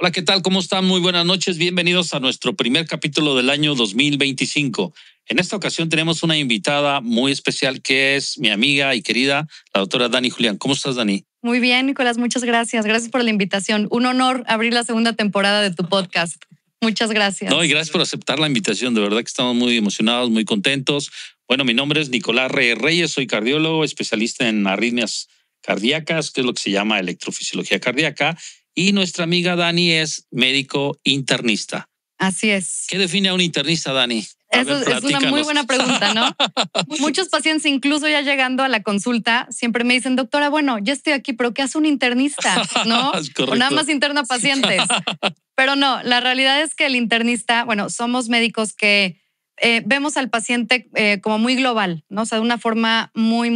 Hola, ¿qué tal? ¿Cómo están? Muy buenas noches. Bienvenidos a nuestro primer capítulo del año 2025. En esta ocasión tenemos una invitada muy especial que es mi amiga y querida, la doctora Dani Julián. ¿Cómo estás, Dani? Muy bien, Nicolás, muchas gracias. Gracias por la invitación. Un honor abrir la segunda temporada de tu podcast. Muchas gracias. No, y gracias por aceptar la invitación. De verdad que estamos muy emocionados, muy contentos. Bueno, mi nombre es Nicolás Reyes, soy cardiólogo, especialista en arritmias cardíacas, que es lo que se llama electrofisiología cardíaca. Y nuestra amiga Dani es médico internista. Así es. ¿Qué define a un internista, Dani? Eso es una muy buena pregunta, ¿no? Muchos pacientes, incluso ya llegando a la consulta, siempre me dicen, doctora, bueno, ya estoy aquí, pero ¿qué hace un internista? ¿No? O nada más interna pacientes. Pero no, la realidad es que el internista, bueno, somos médicos que vemos al paciente como muy global, ¿no? O sea, de una forma muy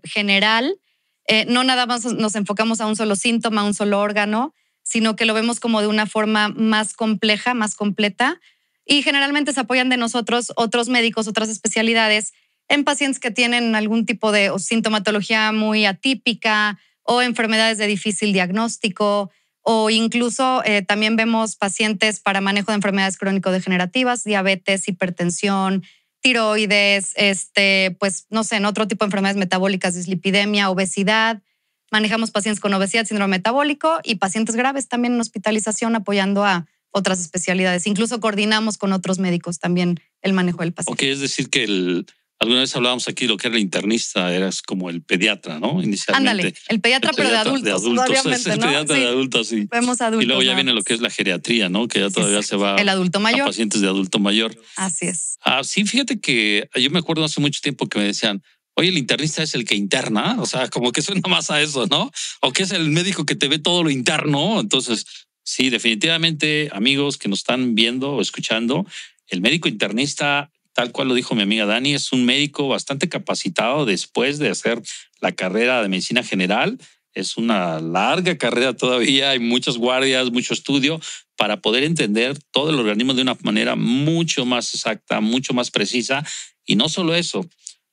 general. No nada más nos enfocamos a un solo síntoma, a un solo órgano, sino que lo vemos como de una forma más compleja, más completa. Y generalmente se apoyan de nosotros otros médicos, otras especialidades en pacientes que tienen algún tipo de sintomatología muy atípica o enfermedades de difícil diagnóstico, o incluso también vemos pacientes para manejo de enfermedades crónico-degenerativas, diabetes, hipertensión, tiroides, pues no sé, en otro tipo de enfermedades metabólicas, dislipidemia, obesidad. Manejamos pacientes con obesidad, síndrome metabólico y pacientes graves también en hospitalización apoyando a otras especialidades. Incluso coordinamos con otros médicos también el manejo del paciente. Ok, es decir que alguna vez hablábamos aquí de lo que era el internista, eras como el pediatra, ¿no? Inicialmente. Ándale, el pediatra, pero de adultos. De adultos, es el pediatra de adultos, sí. Vemos adultos. Y luego ya viene lo que es la geriatría, ¿no? Que ya todavía se va el adulto mayor. A pacientes de adulto mayor. Así es. Sí, fíjate que yo me acuerdo hace mucho tiempo que me decían, oye, el internista es el que interna, o sea, como que suena más a eso, ¿no? O que es el médico que te ve todo lo interno. Entonces, sí, definitivamente, amigos que nos están viendo o escuchando, el médico internista, tal cual lo dijo mi amiga Dani, es un médico bastante capacitado después de hacer la carrera de medicina general. Es una larga carrera todavía, hay muchas guardias, mucho estudio para poder entender todo el organismo de una manera mucho más exacta, mucho más precisa. Y no solo eso,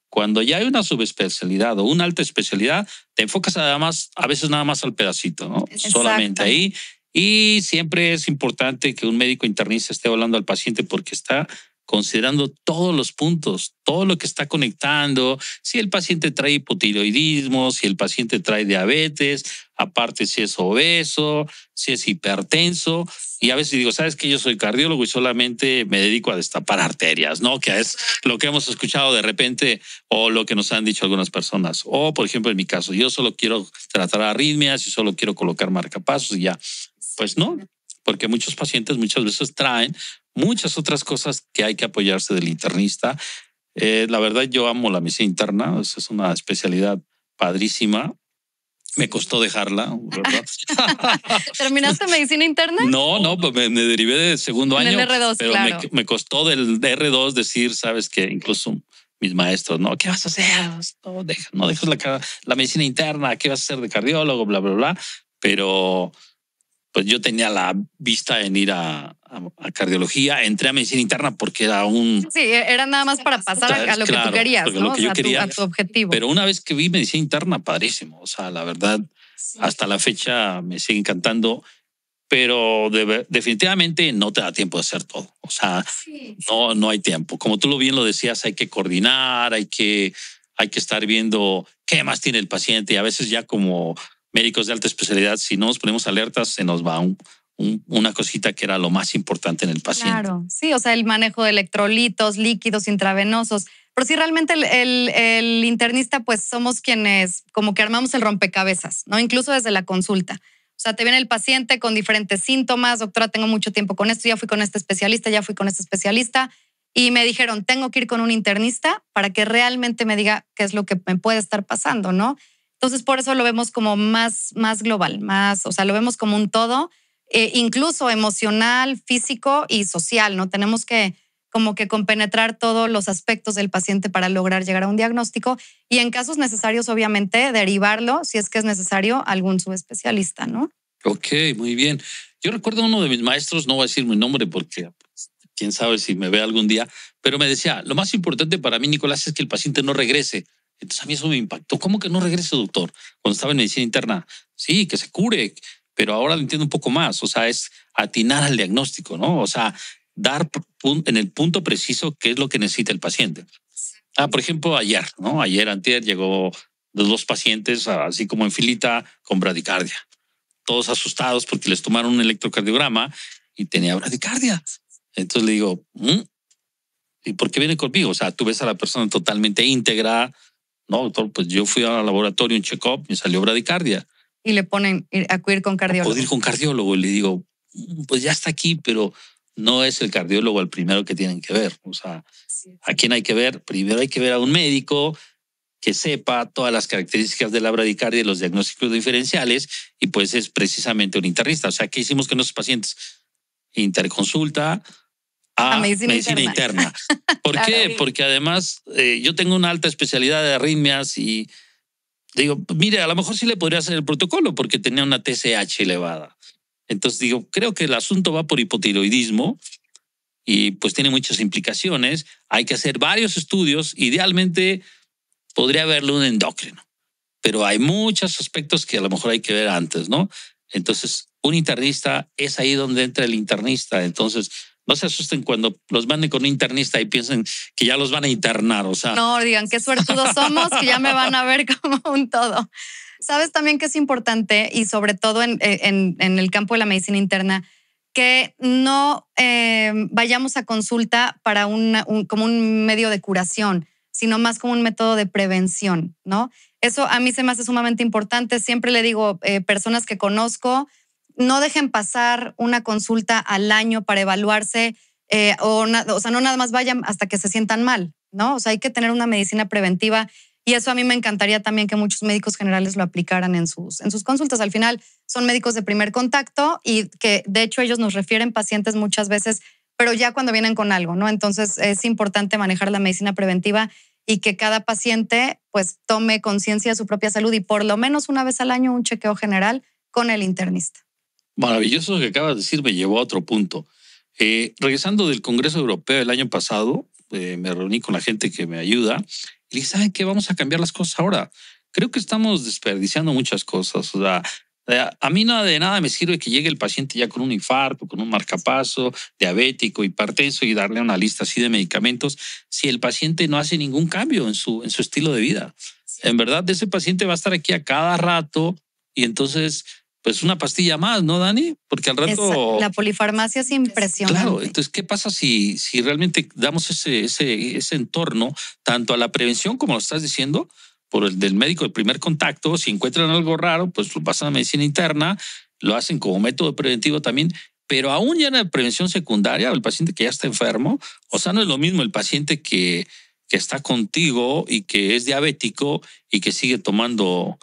cuando ya hay una subespecialidad o una alta especialidad, te enfocas además a veces nada más al pedacito, ¿no? Solamente ahí. Y siempre es importante que un médico internista esté hablando al paciente porque está considerando todos los puntos, todo lo que está conectando, si el paciente trae hipotiroidismo, si el paciente trae diabetes, aparte si es obeso, si es hipertenso. Y a veces digo, ¿sabes qué? Yo soy cardiólogo y solamente me dedico a destapar arterias, ¿no? Que es lo que hemos escuchado de repente o lo que nos han dicho algunas personas. O, por ejemplo, en mi caso, yo solo quiero tratar arritmias y solo quiero colocar marcapasos y ya. Pues no, porque muchos pacientes muchas veces traen muchas otras cosas que hay que apoyarse del internista. La verdad, yo amo la medicina interna, es una especialidad padrísima. Me costó dejarla, ¿verdad? ¿Terminaste medicina interna? No, pues me derivé de segundo año. En el R2, pero claro. me costó del R2 decir, sabes que incluso mis maestros, ¿no? ¿Qué vas a hacer? No dejes la medicina interna, ¿qué vas a hacer de cardiólogo? Bla, bla, bla. Pero pues yo tenía la vista en ir a cardiología, entré a medicina interna porque era Sí, era nada más para pasar a lo que tú querías, ¿no? Lo que yo quería, a tu objetivo. Pero una vez que vi medicina interna, padrísimo. O sea, la verdad, hasta la fecha me sigue encantando, pero definitivamente no te da tiempo de hacer todo. O sea, no hay tiempo. Como tú bien lo decías, hay que coordinar, hay que estar viendo qué más tiene el paciente y a veces ya como médicos de alta especialidad, si no nos ponemos alertas, se nos va una cosita que era lo más importante en el paciente. Claro, sí, o sea, el manejo de electrolitos, líquidos intravenosos. Pero sí, realmente el internista, pues somos quienes como que armamos el rompecabezas, ¿no? Incluso desde la consulta. O sea, te viene el paciente con diferentes síntomas. Doctora, tengo mucho tiempo con esto, ya fui con este especialista, ya fui con este especialista. Y me dijeron, tengo que ir con un internista para que realmente me diga qué es lo que me puede estar pasando, ¿no? Entonces, por eso lo vemos como más global, o sea, lo vemos como un todo, incluso emocional, físico y social, ¿no? Tenemos que como que compenetrar todos los aspectos del paciente para lograr llegar a un diagnóstico y en casos necesarios, obviamente, derivarlo, si es que es necesario, a algún subespecialista, ¿no? Ok, muy bien. Yo recuerdo a uno de mis maestros, no voy a decir mi nombre porque quién sabe si me ve algún día, pero me decía, lo más importante para mí, Nicolás, es que el paciente no regrese. Entonces a mí eso me impactó. ¿Cómo que no regrese, doctor? Cuando estaba en medicina interna. Sí, que se cure. pero ahora lo entiendo un poco más. O sea, es atinar al diagnóstico, ¿no? O sea, dar en el punto preciso qué es lo que necesita el paciente. Por ejemplo, ayer, ¿no? Antier, llegó dos pacientes, así como en filita, con bradicardia. Todos asustados porque les tomaron un electrocardiograma y tenía bradicardia. Entonces le digo, ¿y por qué viene conmigo? O sea, tú ves a la persona totalmente íntegra, ¿no? Pues yo fui al laboratorio, un check-up, me salió bradicardia. Y le ponen acudir con cardiólogo. Acudir con cardiólogo. Le digo, pues ya está aquí, pero no es el cardiólogo el primero que tienen que ver. O sea, ¿a quién hay que ver? Primero hay que ver a un médico que sepa todas las características de la bradicardia y los diagnósticos diferenciales, y pues es precisamente un internista. O sea, ¿qué hicimos con nuestros pacientes? Interconsulta a medicina interna. ¿Por qué? Porque además yo tengo una alta especialidad de arritmias y digo, mire, a lo mejor sí le podría hacer el protocolo porque tenía una TSH elevada. Entonces digo, creo que el asunto va por hipotiroidismo y pues tiene muchas implicaciones. Hay que hacer varios estudios. Idealmente podría haberle un endocrino, pero hay muchos aspectos que a lo mejor hay que ver antes, ¿no? Entonces, un internista es ahí donde entra el internista. Entonces, no se asusten cuando los manden con un internista y piensen que ya los van a internar. O sea, no digan qué suertudos somos, que ya me van a ver como un todo. Sabes también que es importante, y sobre todo en el campo de la medicina interna, que no vayamos a consulta para como un medio de curación, sino más como un método de prevención, ¿no? Eso a mí se me hace sumamente importante. Siempre le digo, personas que conozco, no dejen pasar una consulta al año para evaluarse, o sea, no nada más vayan hasta que se sientan mal, ¿no? O sea, hay que tener una medicina preventiva, y eso a mí me encantaría también que muchos médicos generales lo aplicaran en sus consultas. Al final son médicos de primer contacto y que de hecho ellos nos refieren pacientes muchas veces, pero ya cuando vienen con algo, ¿no? Entonces es importante manejar la medicina preventiva y que cada paciente pues tome conciencia de su propia salud y por lo menos una vez al año un chequeo general con el internista. Maravilloso lo que acabas de decir, me llevó a otro punto. Regresando del Congreso Europeo el año pasado, me reuní con la gente que me ayuda y le dije, ¿saben qué? Vamos a cambiar las cosas ahora. Creo que estamos desperdiciando muchas cosas. O sea, a mí de nada me sirve que llegue el paciente ya con un infarto, con un marcapaso, diabético, hipertenso y darle una lista así de medicamentos si el paciente no hace ningún cambio en su estilo de vida. En verdad, ese paciente va a estar aquí a cada rato y entonces pues una pastilla más, ¿no, Dani? Porque al rato... La polifarmacia es impresionante. Claro, entonces, ¿qué pasa si realmente damos ese entorno tanto a la prevención, como lo estás diciendo, por el del médico de primer contacto? Si encuentran algo raro, pues lo pasan a medicina interna, lo hacen como método preventivo también, pero aún ya en la prevención secundaria, el paciente que ya está enfermo, o sea, no es lo mismo el paciente que está contigo y que es diabético y que sigue tomando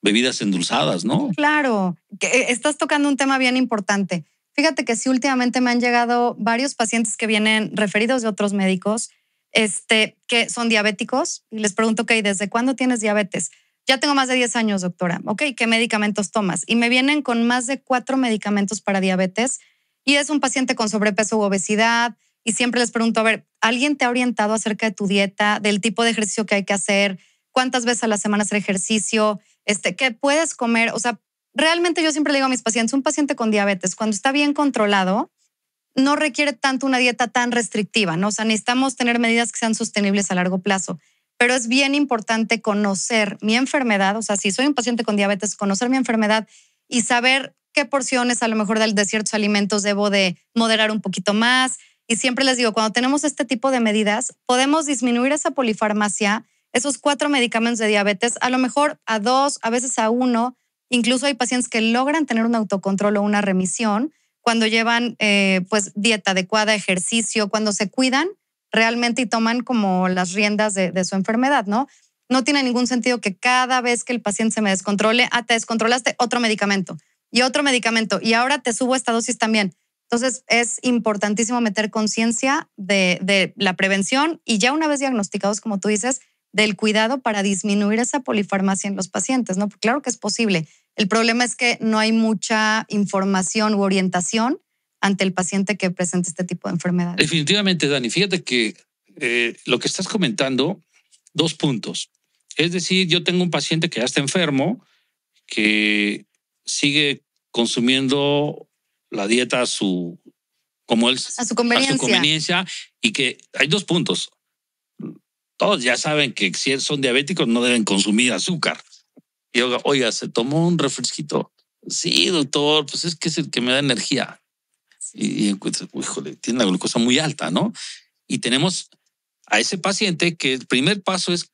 bebidas endulzadas, ¿no? Claro, que estás tocando un tema bien importante. Fíjate que sí, últimamente me han llegado varios pacientes que vienen referidos de otros médicos, que son diabéticos, y les pregunto, ok, ¿desde cuándo tienes diabetes? Ya tengo más de 10 años, doctora. Ok, ¿qué medicamentos tomas? Y me vienen con más de 4 medicamentos para diabetes, y es un paciente con sobrepeso u obesidad, y siempre les pregunto, a ver, ¿alguien te ha orientado acerca de tu dieta, del tipo de ejercicio que hay que hacer, cuántas veces a la semana hacer ejercicio, qué puedes comer? O sea, realmente yo siempre le digo a mis pacientes, un paciente con diabetes, cuando está bien controlado, no requiere tanto una dieta tan restrictiva, ¿no? O sea, necesitamos tener medidas que sean sostenibles a largo plazo, pero es bien importante conocer mi enfermedad. O sea, si soy un paciente con diabetes, conocer mi enfermedad y saber qué porciones a lo mejor de ciertos alimentos debo de moderar un poquito más. Y siempre les digo, cuando tenemos este tipo de medidas, podemos disminuir esa polifarmacia, esos 4 medicamentos de diabetes, a lo mejor a 2, a veces a 1. Incluso hay pacientes que logran tener un autocontrol o una remisión cuando llevan pues dieta adecuada, ejercicio, cuando se cuidan realmente y toman como las riendas de su enfermedad, ¿no? No tiene ningún sentido que cada vez que el paciente se me descontrole, te descontrolaste, otro medicamento y ahora te subo esta dosis también. Entonces es importantísimo meter conciencia de la prevención y ya una vez diagnosticados, como tú dices, del cuidado para disminuir esa polifarmacia en los pacientes, ¿no? Claro que es posible. El problema es que no hay mucha información u orientación ante el paciente que presenta este tipo de enfermedades. Definitivamente, Dani. Fíjate que lo que estás comentando, 2 puntos. Es decir, yo tengo un paciente que ya está enfermo, que sigue consumiendo la dieta a su conveniencia, y que hay 2 puntos. Todos ya saben que si son diabéticos no deben consumir azúcar. Y oiga, ¿se tomó un refresquito? Sí, doctor, pues es que es el que me da energía. Y encuentra, híjole, tiene la glucosa muy alta, ¿no? Y tenemos a ese paciente que el primer paso es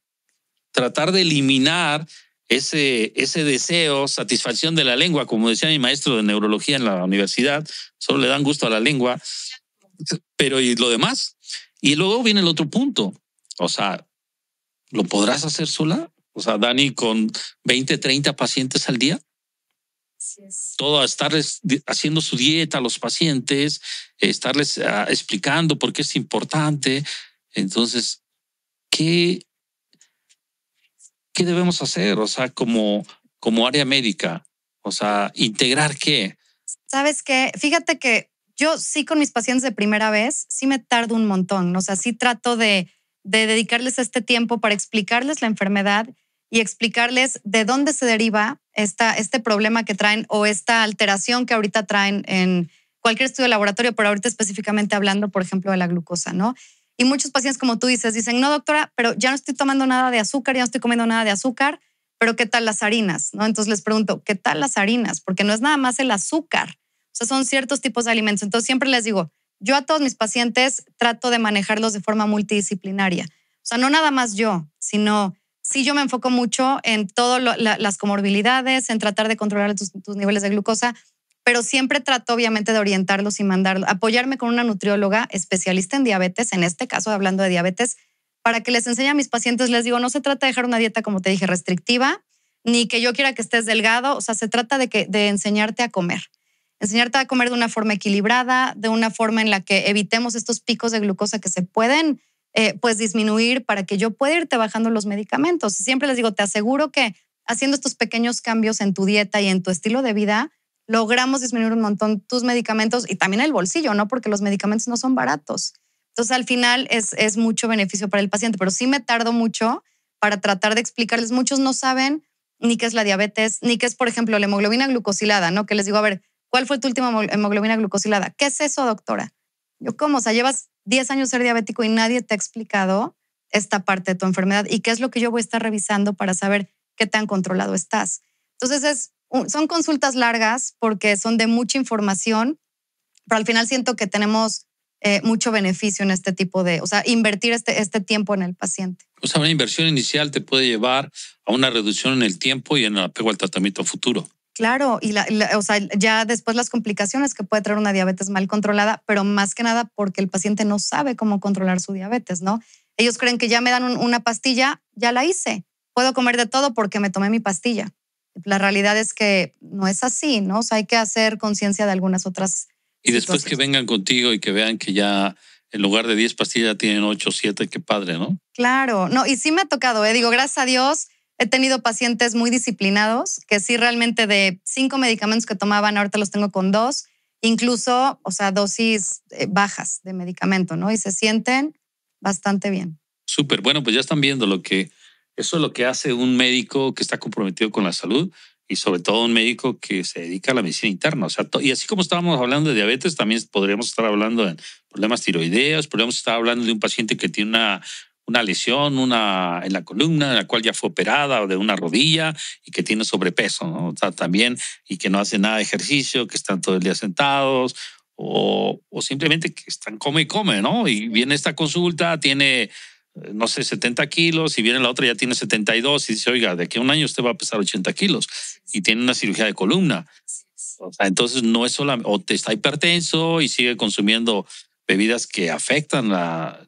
tratar de eliminar ese deseo, satisfacción de la lengua, como decía mi maestro de neurología en la universidad, solo le dan gusto a la lengua, pero ¿y lo demás? Y luego viene el otro punto, o sea, ¿lo podrás hacer sola? O sea, Dani, con 20, 30 pacientes al día. Así es. Todo, estarles haciendo su dieta a los pacientes, estarles explicando por qué es importante. Entonces, ¿qué debemos hacer? O sea, como área médica, o sea, integrar qué. ¿Sabes qué? Fíjate que yo sí con mis pacientes de primera vez, sí me tardo un montón. O sea, sí trato de dedicarles este tiempo para explicarles la enfermedad y explicarles de dónde se deriva este problema que traen o esta alteración que ahorita traen en cualquier estudio de laboratorio, pero ahorita específicamente hablando, por ejemplo, de la glucosa, ¿no? Y muchos pacientes, como tú dices, dicen, no, doctora, pero ya no estoy tomando nada de azúcar, ya no estoy comiendo nada de azúcar, pero ¿qué tal las harinas? ¿No? Entonces les pregunto, ¿qué tal las harinas? Porque no es nada más el azúcar, o sea, son ciertos tipos de alimentos. Entonces siempre les digo, yo a todos mis pacientes trato de manejarlos de forma multidisciplinaria. O sea, no nada más yo, sino sí yo me enfoco mucho en todas las comorbilidades, en tratar de controlar tus niveles de glucosa, pero siempre trato obviamente de orientarlos y mandarlos, apoyarme con una nutrióloga especialista en diabetes, en este caso hablando de diabetes, para que les enseñe a mis pacientes, les digo, no se trata de dejar una dieta, como te dije, restrictiva, ni que yo quiera que estés delgado, o sea, se trata de enseñarte a comer de una forma equilibrada, de una forma en la que evitemos estos picos de glucosa que se pueden pues disminuir para que yo pueda irte bajando los medicamentos. Y siempre les digo, te aseguro que haciendo estos pequeños cambios en tu dieta y en tu estilo de vida, logramos disminuir un montón tus medicamentos y también el bolsillo, ¿no? Porque los medicamentos no son baratos. Entonces, al final es mucho beneficio para el paciente, pero sí me tardo mucho para tratar de explicarles. Muchos no saben ni qué es la diabetes, ni qué es, por ejemplo, la hemoglobina glucosilada, ¿no? Que les digo, a ver, ¿cuál fue tu última hemoglobina glucosilada? ¿Qué es eso, doctora? Yo, ¿cómo? O sea, llevas 10 años ser diabético y nadie te ha explicado esta parte de tu enfermedad y qué es lo que yo voy a estar revisando para saber qué tan controlado estás. Entonces, son consultas largas porque son de mucha información, pero al final siento que tenemos mucho beneficio en este tipo de, o sea, invertir este tiempo en el paciente. O sea, una inversión inicial te puede llevar a una reducción en el tiempo y en el apego al tratamiento futuro. Claro, y o sea, ya después las complicaciones que puede traer una diabetes mal controlada, pero más que nada porque el paciente no sabe cómo controlar su diabetes, ¿no? Ellos creen que ya me dan una pastilla, ya la hice. Puedo comer de todo porque me tomé mi pastilla. La realidad es que no es así, ¿no? O sea, hay que hacer conciencia de algunas otras y después que vengan contigo y que vean que ya en lugar de 10 pastillas tienen 8 o 7, qué padre, ¿no? Claro, no, y sí me ha tocado, digo, gracias a Dios, he tenido pacientes muy disciplinados que sí realmente de 5 medicamentos que tomaban, ahorita los tengo con 2, incluso, o sea, dosis bajas de medicamento, ¿no? Y se sienten bastante bien. Súper, bueno, pues ya están viendo eso es lo que hace un médico que está comprometido con la salud y sobre todo un médico que se dedica a la medicina interna. O sea, y así como estábamos hablando de diabetes, también podríamos estar hablando de problemas tiroideos, podríamos estar hablando de un paciente que tiene una lesión en la columna, en la cual ya fue operada, o de una rodilla y que tiene sobrepeso, ¿no? O sea, también, y que no hace nada de ejercicio, que están todo el día sentados, o simplemente que están come y come, ¿no? Y viene esta consulta, tiene, no sé, 70 kilos, y viene la otra ya tiene 72 y dice, oiga, de aquí a un año usted va a pesar 80 kilos y tiene una cirugía de columna. O sea, entonces no es solamente, o te está hipertenso y sigue consumiendo bebidas que afectan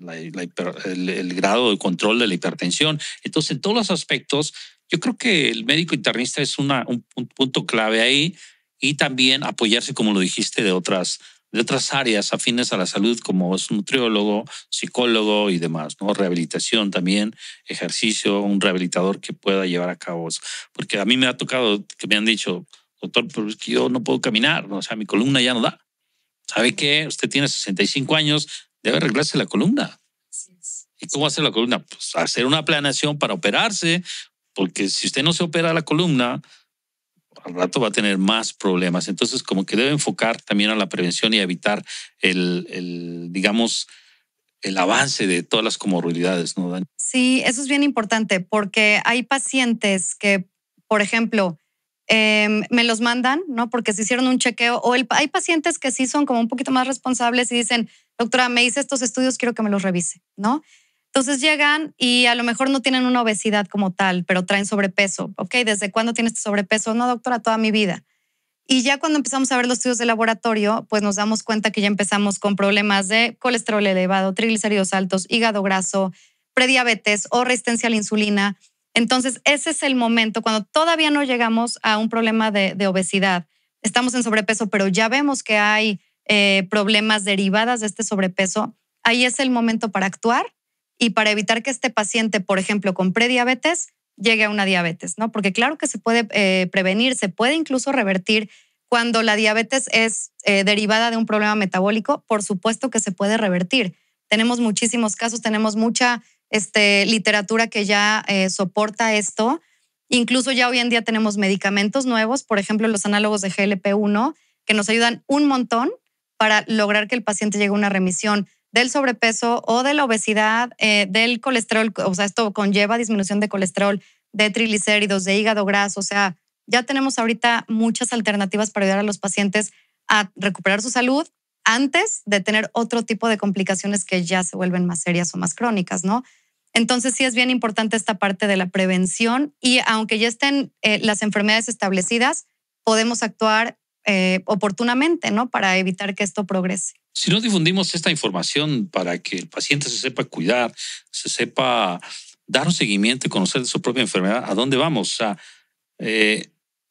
el grado de control de la hipertensión. Entonces, en todos los aspectos, yo creo que el médico internista es un punto clave ahí, y también apoyarse, como lo dijiste, de otras áreas afines a la salud, como es un nutriólogo, psicólogo y demás, ¿no? Rehabilitación también, ejercicio, un rehabilitador que pueda llevar a cabo eso. Porque a mí me ha tocado que me han dicho, doctor, pero es que yo no puedo caminar, ¿no? O sea, mi columna ya no da. ¿Sabe qué? Usted tiene 65 años, debe arreglarse la columna. ¿Y cómo hacer la columna? Pues hacer una planeación para operarse, porque si usted no se opera la columna, al rato va a tener más problemas. Entonces, como que debe enfocar también a la prevención y a evitar digamos, el avance de todas las comorbilidades, ¿no, Dani? Sí, eso es bien importante porque hay pacientes que, por ejemplo, me los mandan, ¿no? Porque se hicieron un chequeo hay pacientes que sí son como un poquito más responsables y dicen, doctora, me hice estos estudios, quiero que me los revise, ¿no? Entonces llegan y a lo mejor no tienen una obesidad como tal, pero traen sobrepeso. Ok, ¿desde cuándo tienes este sobrepeso? No, doctora, toda mi vida. Y ya cuando empezamos a ver los estudios de laboratorio, pues nos damos cuenta que ya empezamos con problemas de colesterol elevado, triglicéridos altos, hígado graso, prediabetes o resistencia a la insulina. Entonces, ese es el momento cuando todavía no llegamos a un problema de obesidad. Estamos en sobrepeso, pero ya vemos que hay problemas derivadas de este sobrepeso. Ahí es el momento para actuar y para evitar que este paciente, por ejemplo, con prediabetes, llegue a una diabetes, ¿no? Porque claro que se puede prevenir, se puede incluso revertir cuando la diabetes es derivada de un problema metabólico, por supuesto que se puede revertir. Tenemos muchísimos casos, tenemos mucha literatura que ya soporta esto. Incluso ya hoy en día tenemos medicamentos nuevos, por ejemplo, los análogos de GLP-1, que nos ayudan un montón para lograr que el paciente llegue a una remisión del sobrepeso o de la obesidad, del colesterol. O sea, esto conlleva disminución de colesterol, de triglicéridos, de hígado graso. O sea, ya tenemos ahorita muchas alternativas para ayudar a los pacientes a recuperar su salud antes de tener otro tipo de complicaciones que ya se vuelven más serias o más crónicas, ¿no? Entonces sí es bien importante esta parte de la prevención y aunque ya estén las enfermedades establecidas, podemos actuar oportunamente, ¿no? Para evitar que esto progrese. Si no difundimos esta información para que el paciente se sepa cuidar, se sepa dar un seguimiento y conocer de su propia enfermedad, ¿a dónde vamos? O sea,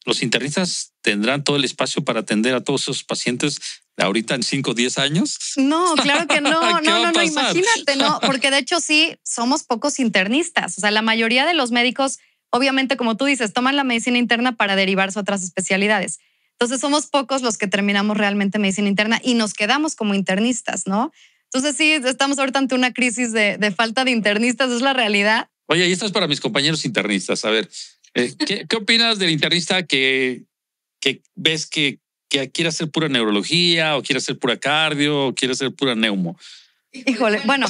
los internistas tendrán todo el espacio para atender a todos esos pacientes ahorita en 5 o 10 años. No, claro que no, no, imagínate, no, porque de hecho sí, somos pocos internistas. O sea, la mayoría de los médicos, obviamente, como tú dices, toman la medicina interna para derivarse a otras especialidades. Entonces somos pocos los que terminamos realmente medicina interna y nos quedamos como internistas, ¿no? Entonces sí, estamos ahorita ante una crisis de falta de internistas, es la realidad. Oye, y esto es para mis compañeros internistas. A ver, ¿qué opinas del internista que ves que quiere hacer pura neurología o quiere hacer pura cardio o quiere hacer pura neumo? Híjole, bueno,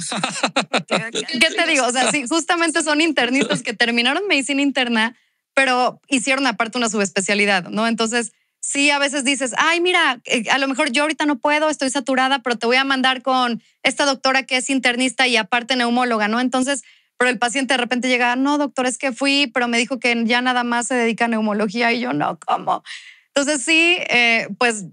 ¿qué te digo? O sea, sí, justamente son internistas que terminaron medicina interna, pero hicieron aparte una subespecialidad, ¿no? Entonces, sí, a veces dices, ay, mira, a lo mejor yo ahorita no puedo, estoy saturada, pero te voy a mandar con esta doctora que es internista y aparte neumóloga, ¿no? Entonces, pero el paciente de repente llega, no, doctor, es que fui, pero me dijo que ya nada más se dedica a neumología y yo no, ¿cómo? Entonces sí, pues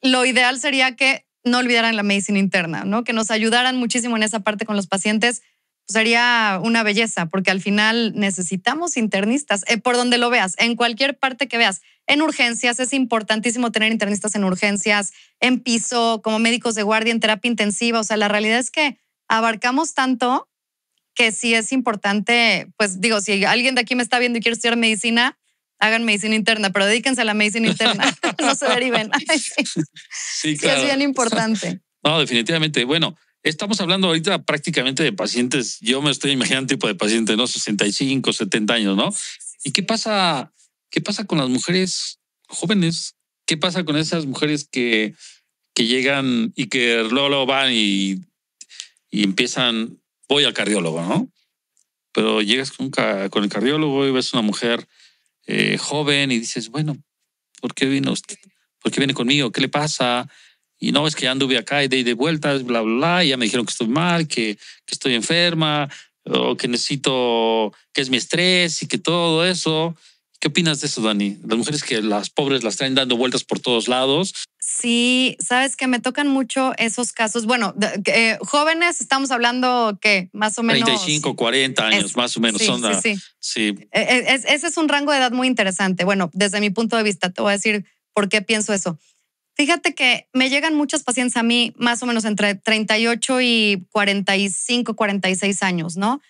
lo ideal sería que no olvidaran la medicina interna, ¿no? Que nos ayudaran muchísimo en esa parte con los pacientes. Pues sería una belleza, porque al final necesitamos internistas, por donde lo veas, en cualquier parte que veas. En urgencias, es importantísimo tener internistas en urgencias, en piso, como médicos de guardia, en terapia intensiva. O sea, la realidad es que abarcamos tanto que sí es importante, pues digo, si alguien de aquí me está viendo y quiere estudiar medicina, hagan medicina interna, pero dedíquense a la medicina interna, no se deriven. Sí, claro. Sí, es bien importante. No, definitivamente. Bueno, estamos hablando ahorita prácticamente de pacientes, yo me estoy imaginando un tipo de paciente, ¿no? 65, 70 años, ¿no? ¿Y qué pasa con las mujeres jóvenes? ¿Qué pasa con esas mujeres que llegan y que luego van y empiezan, voy al cardiólogo, ¿no? Pero llegas con el cardiólogo y ves una mujer joven y dices, bueno, ¿por qué vino usted? ¿Por qué viene conmigo? ¿Qué le pasa? Y no, es que ya anduve acá y de vueltas, bla, bla, bla, y ya me dijeron que estoy mal, que estoy enferma, o que necesito, que es mi estrés y que todo eso. ¿Qué opinas de eso, Dani? Las mujeres que las pobres las traen dando vueltas por todos lados. Sí, sabes que me tocan mucho esos casos. Bueno, jóvenes, estamos hablando que más o menos 35, 40 años, más o menos. Sí. Ese es un rango de edad muy interesante. Bueno, desde mi punto de vista, te voy a decir por qué pienso eso. Fíjate que me llegan muchos pacientes a mí más o menos entre 38 y 45, 46 años, ¿no?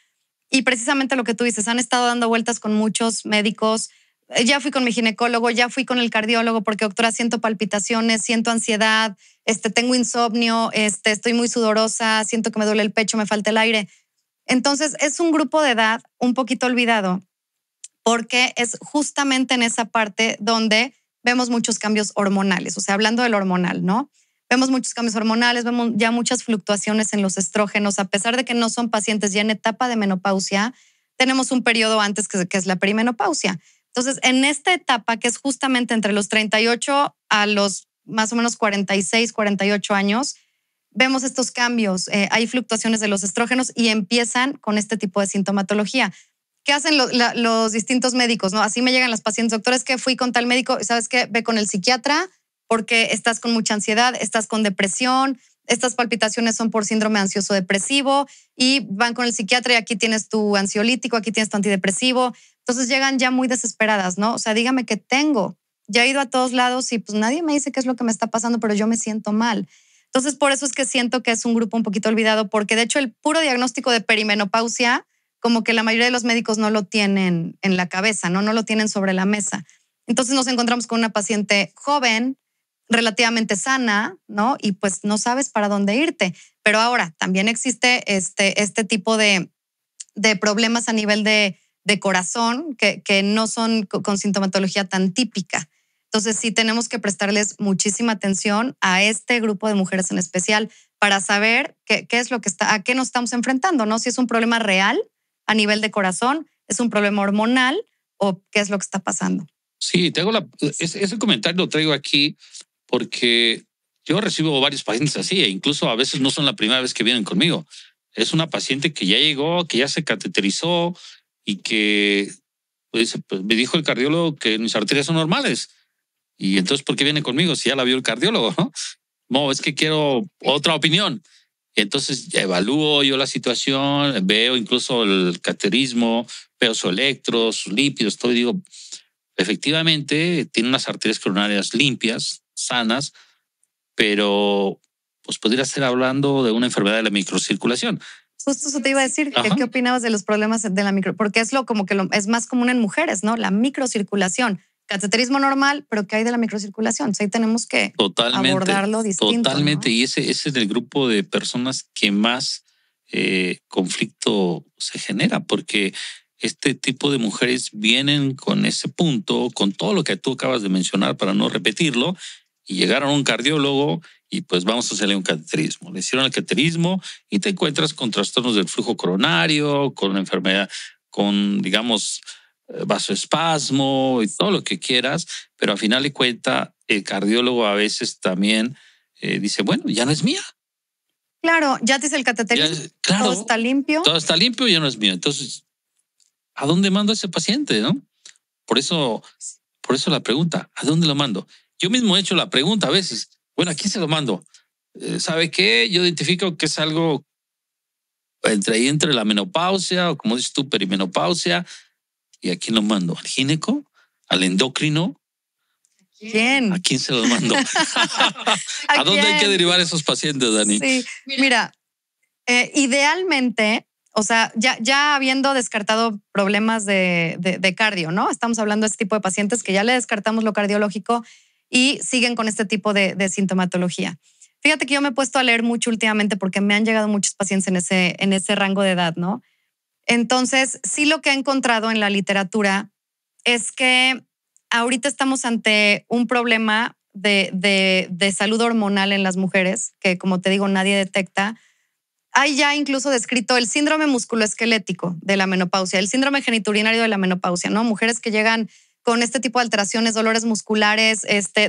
Y precisamente lo que tú dices, han estado dando vueltas con muchos médicos. Ya fui con mi ginecólogo, ya fui con el cardiólogo porque, doctora, siento palpitaciones, siento ansiedad, tengo insomnio, estoy muy sudorosa, siento que me duele el pecho, me falta el aire. Entonces, es un grupo de edad un poquito olvidado porque es justamente en esa parte donde vemos muchos cambios hormonales. O sea, hablando del hormonal, ¿no? Vemos muchos cambios hormonales, vemos ya muchas fluctuaciones en los estrógenos, a pesar de que no son pacientes ya en etapa de menopausia, tenemos un periodo antes que es la perimenopausia. Entonces, en esta etapa, que es justamente entre los 38 a los más o menos 46, 48 años, vemos estos cambios, hay fluctuaciones de los estrógenos y empiezan con este tipo de sintomatología. ¿Qué hacen los distintos médicos? ¿No? Así me llegan las pacientes, doctores, que fui con tal médico, ¿sabes qué? Ve con el psiquiatra porque estás con mucha ansiedad, estás con depresión, estas palpitaciones son por síndrome ansioso depresivo y van con el psiquiatra y aquí tienes tu ansiolítico, aquí tienes tu antidepresivo. Entonces llegan ya muy desesperadas, ¿no? O sea, dígame qué tengo. Ya he ido a todos lados y pues nadie me dice qué es lo que me está pasando, pero yo me siento mal. Entonces, por eso es que siento que es un grupo un poquito olvidado, porque de hecho el puro diagnóstico de perimenopausia, como que la mayoría de los médicos no lo tienen en la cabeza, ¿no? No lo tienen sobre la mesa. Entonces nos encontramos con una paciente joven, relativamente sana, ¿no? Y pues no sabes para dónde irte. Pero ahora también existe este tipo de problemas a nivel de corazón que no son con sintomatología tan típica. Entonces sí tenemos que prestarles muchísima atención a este grupo de mujeres en especial para saber qué es lo que a qué nos estamos enfrentando, ¿no? Si es un problema real a nivel de corazón, es un problema hormonal o qué es lo que está pasando. Sí, ese comentario lo traigo aquí porque yo recibo varios pacientes así e incluso a veces no son la primera vez que vienen conmigo. Es una paciente que ya llegó, que ya se cateterizó y que pues, me dijo el cardiólogo que mis arterias son normales. Y entonces, ¿por qué viene conmigo si ya la vio el cardiólogo? No, es que quiero otra opinión. Entonces evalúo yo la situación, veo incluso el cateterismo, veo su electro, sus lípidos, todo y digo, efectivamente tiene unas arterias coronarias limpias, sanas, pero pues podría estar hablando de una enfermedad de la microcirculación. Justo eso te iba a decir, ¿qué opinabas de los problemas de la micro? Porque es es más común en mujeres, ¿no? La microcirculación. Cateterismo normal, pero ¿qué hay de la microcirculación? O sea, ahí tenemos que abordarlo distinto. Totalmente, ¿no? Y ese es el grupo de personas que más conflicto se genera, porque este tipo de mujeres vienen con ese punto, con todo lo que tú acabas de mencionar para no repetirlo, y llegaron a un cardiólogo y pues vamos a hacerle un cateterismo. Le hicieron el cateterismo y te encuentras con trastornos del flujo coronario, con una enfermedad, con, digamos, vasoespasmo y todo lo que quieras, pero al final de cuentas el cardiólogo a veces también dice, bueno, ya no es mía. Claro, ya te hice el cateterismo, claro, todo está limpio. Todo está limpio y ya no es mío. Entonces, ¿a dónde mando a ese paciente? ¿No? Por eso la pregunta, ¿a dónde lo mando? Yo mismo he hecho la pregunta a veces, bueno, ¿a quién se lo mando? ¿Sabe qué? Yo identifico que es algo entre la menopausia o como dices tú, perimenopausia. ¿Y a quién lo mando? ¿Al gineco? ¿Al endocrino? ¿Quién? ¿A quién se los mando? ¿A dónde hay que derivar esos pacientes, Dani? Sí, mira, idealmente, o sea, ya habiendo descartado problemas de cardio, ¿no? Estamos hablando de este tipo de pacientes que ya le descartamos lo cardiológico y siguen con este tipo de sintomatología. Fíjate que yo me he puesto a leer mucho últimamente porque me han llegado muchos pacientes en ese rango de edad, ¿no? Entonces, sí lo que he encontrado en la literatura es que ahorita estamos ante un problema de salud hormonal en las mujeres, que como te digo, nadie detecta. Hay ya incluso descrito el síndrome musculoesquelético de la menopausia, el síndrome genitourinario de la menopausia, ¿no? Mujeres que llegan con este tipo de alteraciones, dolores musculares,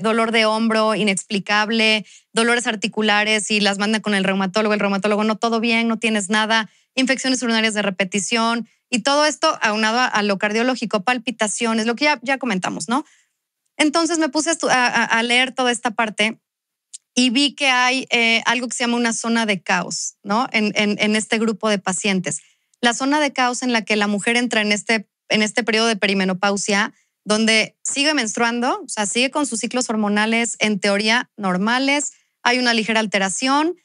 dolor de hombro inexplicable, dolores articulares y las mandan con el reumatólogo no, todo bien, no tienes nada, infecciones urinarias de repetición y todo esto aunado a lo cardiológico, palpitaciones, lo que ya comentamos, ¿no? Entonces me puse a leer toda esta parte y vi que hay algo que se llama una zona de caos, ¿no? En este grupo de pacientes. La zona de caos en la que la mujer entra en este periodo de perimenopausia, donde sigue menstruando, o sea, sigue con sus ciclos hormonales en teoría normales, hay una ligera alteración,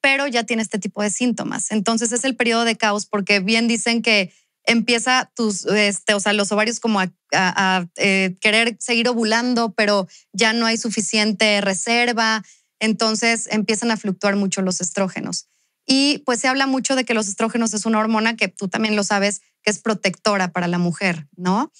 pero ya tiene este tipo de síntomas. Entonces es el periodo de caos porque bien dicen que empieza los ovarios como a querer seguir ovulando, pero ya no hay suficiente reserva. Entonces empiezan a fluctuar mucho los estrógenos. Y pues se habla mucho de que los estrógenos es una hormona que tú también lo sabes, que es protectora para la mujer, ¿no?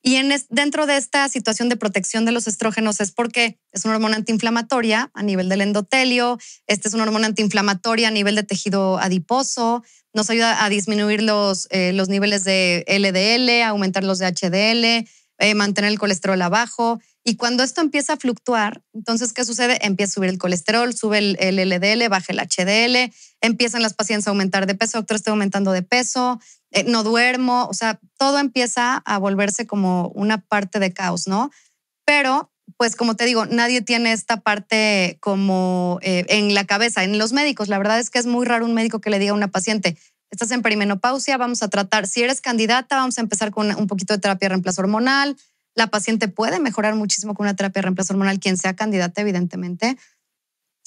Y dentro de esta situación de protección de los estrógenos es porque es una hormona antiinflamatoria a nivel del endotelio, es una hormona antiinflamatoria a nivel de tejido adiposo, nos ayuda a disminuir los niveles de LDL, aumentar los de HDL, mantener el colesterol abajo. Y cuando esto empieza a fluctuar, entonces, ¿qué sucede? Empieza a subir el colesterol, sube el LDL, baja el HDL, empiezan las pacientes a aumentar de peso, doctor, estoy aumentando de peso, no duermo, o sea, todo empieza a volverse como una parte de caos, ¿no? Pero, pues como te digo, nadie tiene esta parte como en la cabeza. En los médicos, la verdad es que es muy raro un médico que le diga a una paciente, estás en perimenopausia, vamos a tratar, si eres candidata, vamos a empezar con un poquito de terapia de reemplazo hormonal. La paciente puede mejorar muchísimo con una terapia de reemplazo hormonal, quien sea candidata, evidentemente.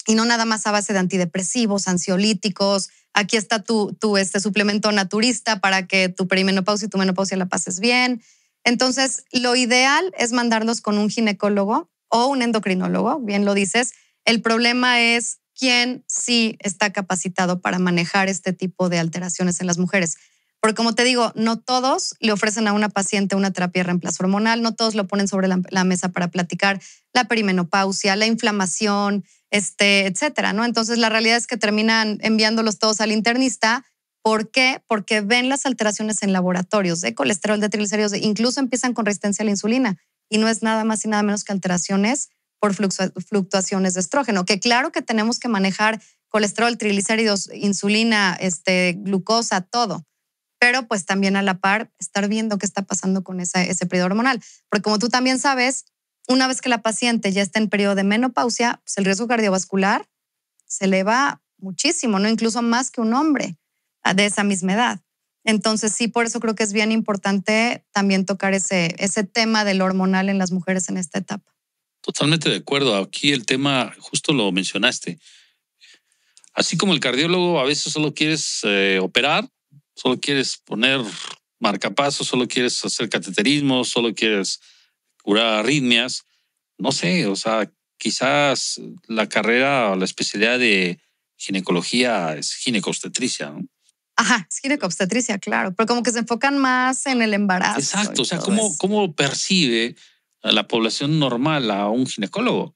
Y no nada más a base de antidepresivos, ansiolíticos. Aquí está tu suplemento naturista para que tu perimenopausia y tu menopausia la pases bien. Entonces, lo ideal es mandarlos con un ginecólogo o un endocrinólogo, bien lo dices. El problema es quién sí está capacitado para manejar este tipo de alteraciones en las mujeres. Porque como te digo, no todos le ofrecen a una paciente una terapia de reemplazo hormonal, no todos lo ponen sobre la mesa para platicar la perimenopausia, la inflamación, etcétera, ¿no? Entonces la realidad es que terminan enviándolos todos al internista. ¿Por qué? Porque ven las alteraciones en laboratorios de colesterol, de triglicéridos, incluso empiezan con resistencia a la insulina y no es nada más y nada menos que alteraciones por fluctuaciones de estrógeno, que claro que tenemos que manejar colesterol, triglicéridos, insulina, glucosa, todo. Pero pues también a la par estar viendo qué está pasando con ese periodo hormonal. Porque como tú también sabes, una vez que la paciente ya está en periodo de menopausia, pues el riesgo cardiovascular se eleva muchísimo, ¿no? Incluso más que un hombre de esa misma edad. Entonces sí, por eso creo que es bien importante también tocar ese tema del hormonal en las mujeres en esta etapa. Totalmente de acuerdo. Aquí el tema, justo lo mencionaste. Así como el cardiólogo a veces solo quieres operar, solo quieres poner marcapasos, solo quieres hacer cateterismo, solo quieres curar arritmias. No sé, o sea, quizás la carrera o la especialidad de ginecología es ginecobstetricia, ¿no? Ajá, es ginecobstetricia, claro, pero como que se enfocan más en el embarazo. Exacto, o sea, ¿cómo percibe a la población normal a un ginecólogo?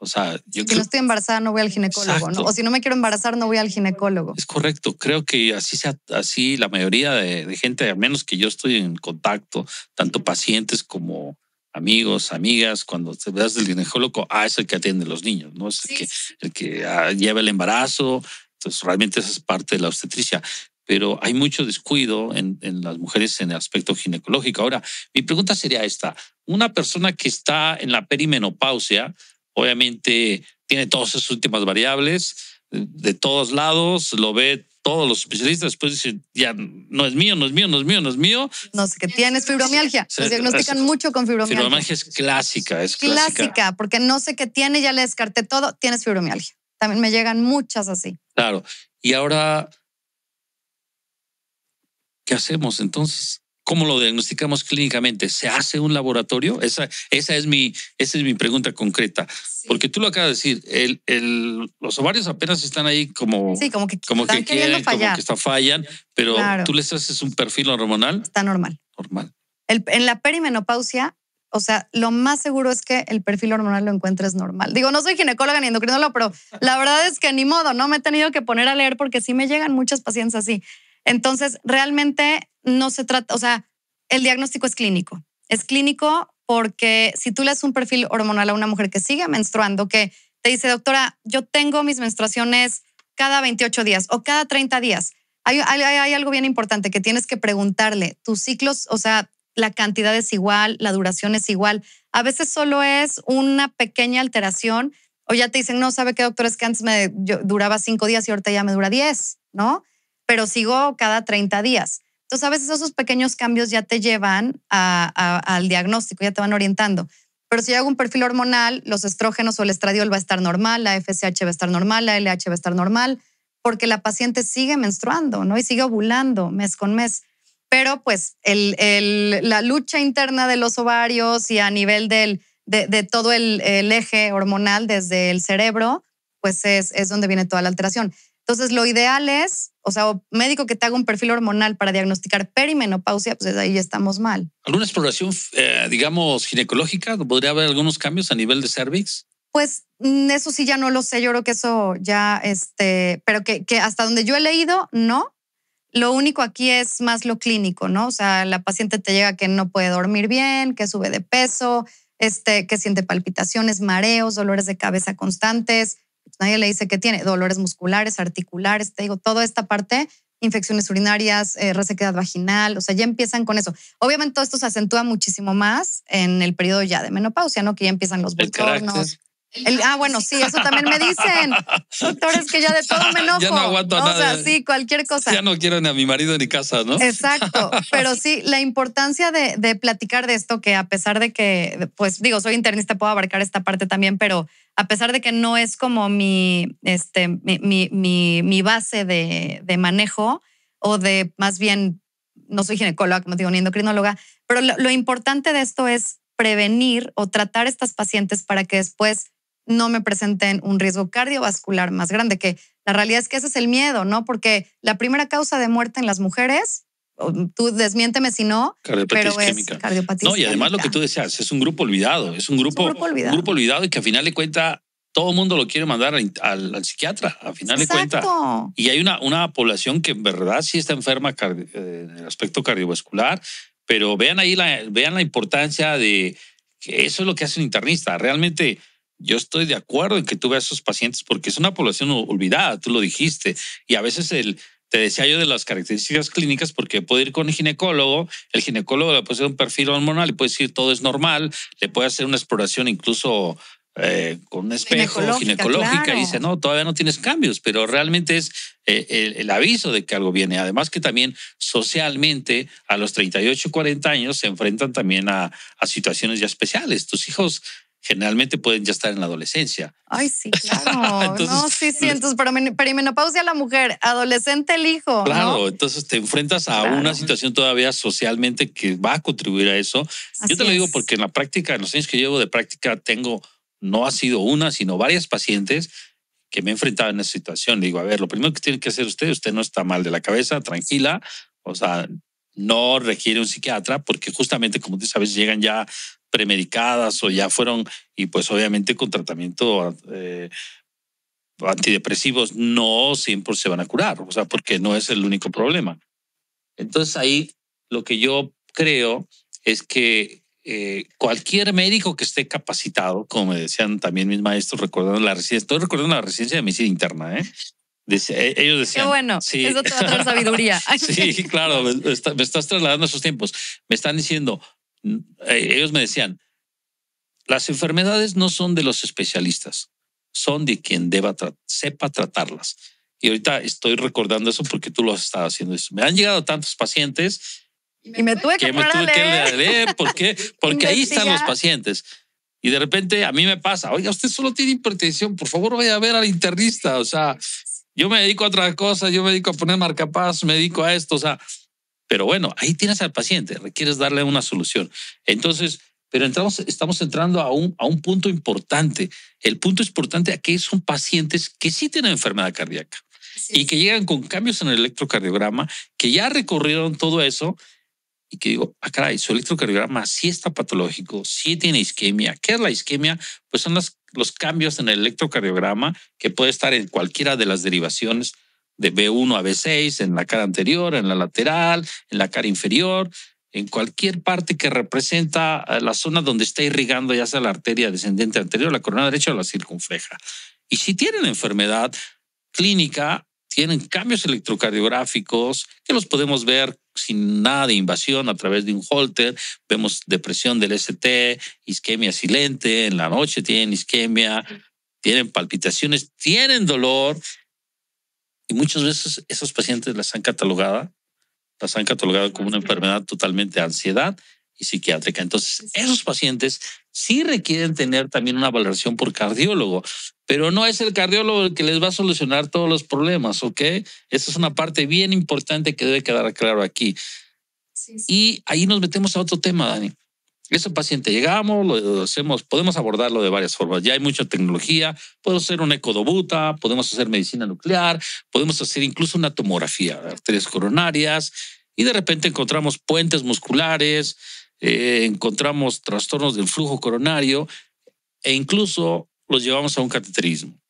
O sea, si no estoy embarazada, no voy al ginecólogo, ¿no? O si no me quiero embarazar, no voy al ginecólogo. Es correcto. Creo que así la mayoría de gente, a menos que yo estoy en contacto, tanto pacientes como amigos, amigas, cuando te das del ginecólogo, es el que atiende a los niños, ¿no? Es el que lleva el embarazo. Entonces, realmente esa es parte de la obstetricia. Pero hay mucho descuido en las mujeres en el aspecto ginecológico. Ahora, mi pregunta sería esta. Una persona que está en la perimenopausia, obviamente tiene todas esas últimas variables de todos lados, lo ve todos los especialistas, después dicen, ya no es mío. No sé qué tienes, fibromialgia. Los diagnostican mucho con fibromialgia. Fibromialgia es clásica, clásica, porque no sé qué tiene, ya le descarté todo, tienes fibromialgia. También me llegan muchas así. Claro. Y ahora, ¿qué hacemos entonces? ¿Cómo lo diagnosticamos clínicamente? ¿Se hace un laboratorio? Esa es mi pregunta concreta. Sí. Porque tú lo acabas de decir, los ovarios apenas están ahí como que quieren, fallar. Como que fallan, pero claro. Tú les haces un perfil hormonal. Está normal. Normal. En la perimenopausia, o sea, lo más seguro es que el perfil hormonal lo encuentres normal. Digo, no soy ginecóloga ni endocrinóloga, pero la verdad es que ni modo, no me he tenido que poner a leer porque sí me llegan muchas pacientes así. Entonces, realmente no se trata, o sea, el diagnóstico es clínico. Es clínico porque si tú le das un perfil hormonal a una mujer que sigue menstruando, que te dice, doctora, yo tengo mis menstruaciones cada 28 días o cada 30 días. Hay algo bien importante que tienes que preguntarle. Tus ciclos, o sea, la cantidad es igual, la duración es igual. A veces solo es una pequeña alteración o ya te dicen, no, ¿sabe qué, doctora? Es que antes yo duraba 5 días y ahorita ya me dura 10, ¿no? Pero sigo cada 30 días. Entonces, a veces esos pequeños cambios ya te llevan al diagnóstico, ya te van orientando. Pero si yo hago un perfil hormonal, los estrógenos o el estradiol va a estar normal, la FSH va a estar normal, la LH va a estar normal, porque la paciente sigue menstruando, ¿no? Y sigue ovulando mes con mes. Pero pues la lucha interna de los ovarios y a nivel de todo el eje hormonal desde el cerebro, pues es donde viene toda la alteración. Entonces, lo ideal es, o sea, médico que te haga un perfil hormonal para diagnosticar perimenopausia, pues ahí ya estamos mal. ¿Alguna exploración, digamos, ginecológica? ¿Podría haber algunos cambios a nivel de cervix? Pues eso sí ya no lo sé. Yo creo que eso ya, pero que hasta donde yo he leído, no. Lo único aquí es más lo clínico, ¿no? O sea, la paciente te llega que no puede dormir bien, que sube de peso, que siente palpitaciones, mareos, dolores de cabeza constantes. Nadie le dice que tiene dolores musculares, articulares, te digo, toda esta parte, infecciones urinarias, resequedad vaginal, o sea, ya empiezan con eso. Obviamente todo esto se acentúa muchísimo más en el periodo ya de menopausia, ¿no? Que ya empiezan los bochornos. Bueno, sí, eso también me dicen. Doctores, que ya de todo me enojo. Ya no aguanto nada. O sea, sí, cualquier cosa. Ya no quiero ni a mi marido ni casa, ¿no? Exacto. Pero sí, la importancia de platicar de esto, que a pesar de que, pues digo, soy internista, puedo abarcar esta parte también, pero a pesar de que no es como mi base de manejo, o de más bien, no soy ginecóloga, como digo, ni endocrinóloga, pero lo importante de esto es prevenir o tratar a estas pacientes para que después no me presenten un riesgo cardiovascular más grande, que la realidad es que ese es el miedo, ¿no? Porque la primera causa de muerte en las mujeres, tú desmiénteme si no, pero es cardiopatía isquémica. No, y además lo que tú decías, es un grupo olvidado, es un grupo olvidado y que a final de cuentas todo el mundo lo quiere mandar al psiquiatra, a final de cuentas. Y hay una población que en verdad sí está enferma en el aspecto cardiovascular, pero vean ahí vean la importancia de que eso es lo que hace un internista. Realmente yo estoy de acuerdo en que tú veas a esos pacientes porque es una población olvidada, tú lo dijiste. Y a veces te decía yo de las características clínicas porque puede ir con el ginecólogo le puede hacer un perfil hormonal, le puede decir todo es normal, le puede hacer una exploración incluso con un espejo ginecológica claro. Y dice, no, todavía no tienes cambios, pero realmente es el aviso de que algo viene. Además que también socialmente a los 38, 40 años se enfrentan también a situaciones ya especiales. Tus hijos generalmente pueden ya estar en la adolescencia. Ay, sí, claro. Entonces, no, sí, entonces perimenopausia la mujer, adolescente el hijo. Claro, ¿no? Entonces te enfrentas a una situación todavía socialmente que va a contribuir a eso. Yo te lo digo porque en la práctica, en los años que llevo de práctica, no ha sido una, sino varias pacientes que me he enfrentado en esa situación. Le digo, a ver, lo primero que tiene que hacer usted no está mal de la cabeza, tranquila, o sea, no requiere un psiquiatra porque justamente, como tú sabes, llegan ya premedicadas o ya fueron y pues obviamente con tratamiento antidepresivos no siempre se van a curar, o sea, porque no es el único problema. Entonces ahí lo que yo creo es que cualquier médico que esté capacitado, como me decían también mis maestros, estoy recordando la residencia de medicina interna, ellos decían. Qué bueno, sí. Eso te va a traer sabiduría. Sí, claro, me estás trasladando a esos tiempos. Me están diciendo, ellos me decían, las enfermedades no son de los especialistas, son de quien sepa tratarlas. Y ahorita estoy recordando eso porque tú lo has estado haciendo eso. Me han llegado tantos pacientes y me tuve que leer. ¿Por qué? Porque ahí están los pacientes. Y de repente a mí me pasa, oiga, usted solo tiene hipertensión, por favor vaya a ver al internista. O sea, yo me dedico a otra cosa, yo me dedico a poner marcapasos, me dedico a esto, o sea, pero bueno, ahí tienes al paciente, requieres darle una solución. Entonces, pero estamos entrando a un punto importante. El punto importante aquí son pacientes que sí tienen enfermedad cardíaca y que llegan con cambios en el electrocardiograma, que ya recorrieron todo eso y que digo, caray, su electrocardiograma sí está patológico, sí tiene isquemia. ¿Qué es la isquemia? Pues son los cambios en el electrocardiograma que puede estar en cualquiera de las derivaciones de B1 a B6, en la cara anterior, en la lateral, en la cara inferior, en cualquier parte que representa la zona donde está irrigando ya sea la arteria descendente anterior, la corona derecha o la circunfleja. Y si tienen enfermedad clínica, tienen cambios electrocardiográficos que los podemos ver sin nada de invasión a través de un Holter. Vemos depresión del ST, isquemia silente, en la noche tienen isquemia, tienen palpitaciones, tienen dolor. Y muchas veces esos pacientes las han catalogado como una enfermedad totalmente de ansiedad y psiquiátrica. Entonces, esos pacientes sí requieren tener también una valoración por cardiólogo, pero no es el cardiólogo el que les va a solucionar todos los problemas, ¿ok? Esa es una parte bien importante que debe quedar claro aquí. Sí. Y ahí nos metemos a otro tema, Dani. Ese paciente llegamos, lo hacemos, podemos abordarlo de varias formas. Ya hay mucha tecnología, podemos hacer una ecodobuta, podemos hacer medicina nuclear, podemos hacer incluso una tomografía de arterias coronarias y de repente encontramos puentes musculares, encontramos trastornos del flujo coronario e incluso los llevamos a un cateterismo.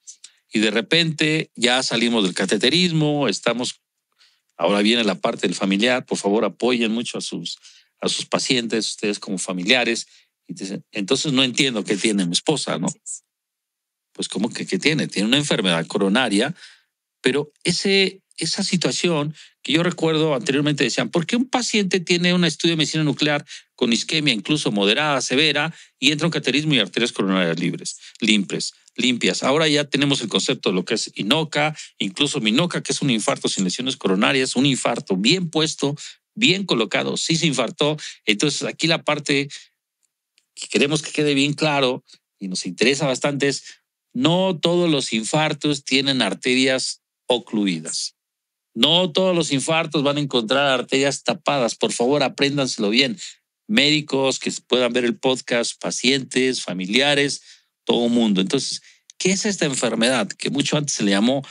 Y de repente ya salimos del cateterismo, ahora viene la parte del familiar, por favor apoyen mucho a sus pacientes, ustedes como familiares. Y dicen, entonces no entiendo qué tiene mi esposa, ¿no? Pues ¿cómo que qué tiene? Tiene una enfermedad coronaria, pero esa situación que yo recuerdo anteriormente decían, ¿por qué un paciente tiene un estudio de medicina nuclear con isquemia incluso moderada, severa, y entra un cateterismo y arterias coronarias limpias? Ahora ya tenemos el concepto de lo que es INOCA, incluso MINOCA, que es un infarto sin lesiones coronarias, un infarto bien puesto, bien colocado, sí se infartó. Entonces aquí la parte que queremos que quede bien claro y nos interesa bastante es, no todos los infartos tienen arterias ocluidas. No todos los infartos van a encontrar arterias tapadas. Por favor, apréndanselo bien. Médicos que puedan ver el podcast, pacientes, familiares, todo el mundo. Entonces, ¿qué es esta enfermedad? Que mucho antes se le llamó,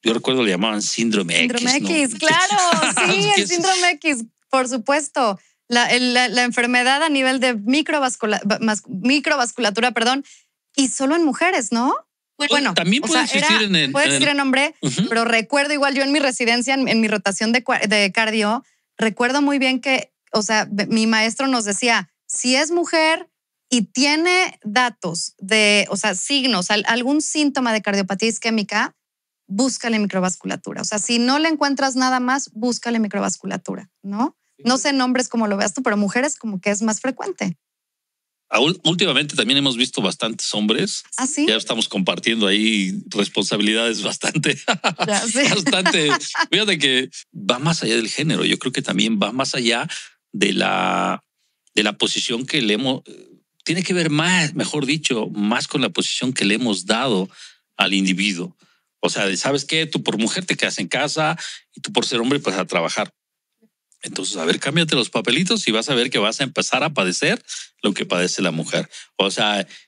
yo recuerdo le llamaban síndrome X. Síndrome X, ¿no? Claro, sí, el síndrome X, por supuesto. La enfermedad a nivel de microvasculatura, y solo en mujeres, ¿no? Bueno, también puede existir puede existir en hombre, pero recuerdo igual yo en mi residencia, en mi rotación de cardio, recuerdo muy bien que, mi maestro nos decía, si es mujer y tiene datos signos, algún síntoma de cardiopatía isquémica, búscale microvasculatura. Si no le encuentras nada más, búscale microvasculatura, ¿no? No sé nombres como lo veas tú, pero mujeres como que es más frecuente. Últimamente también hemos visto bastantes hombres. ¿Ah, sí? Ya estamos compartiendo ahí responsabilidades bastante. Bastante. Fíjate que va más allá del género. Yo creo que también va más allá de la posición que le hemos. Tiene que ver más con la posición que le hemos dado al individuo. ¿Sabes qué? Tú por mujer te quedas en casa y tú por ser hombre pues a trabajar. Entonces, a ver, cámbiate los papelitos y vas a ver que vas a empezar a padecer lo que padece la mujer.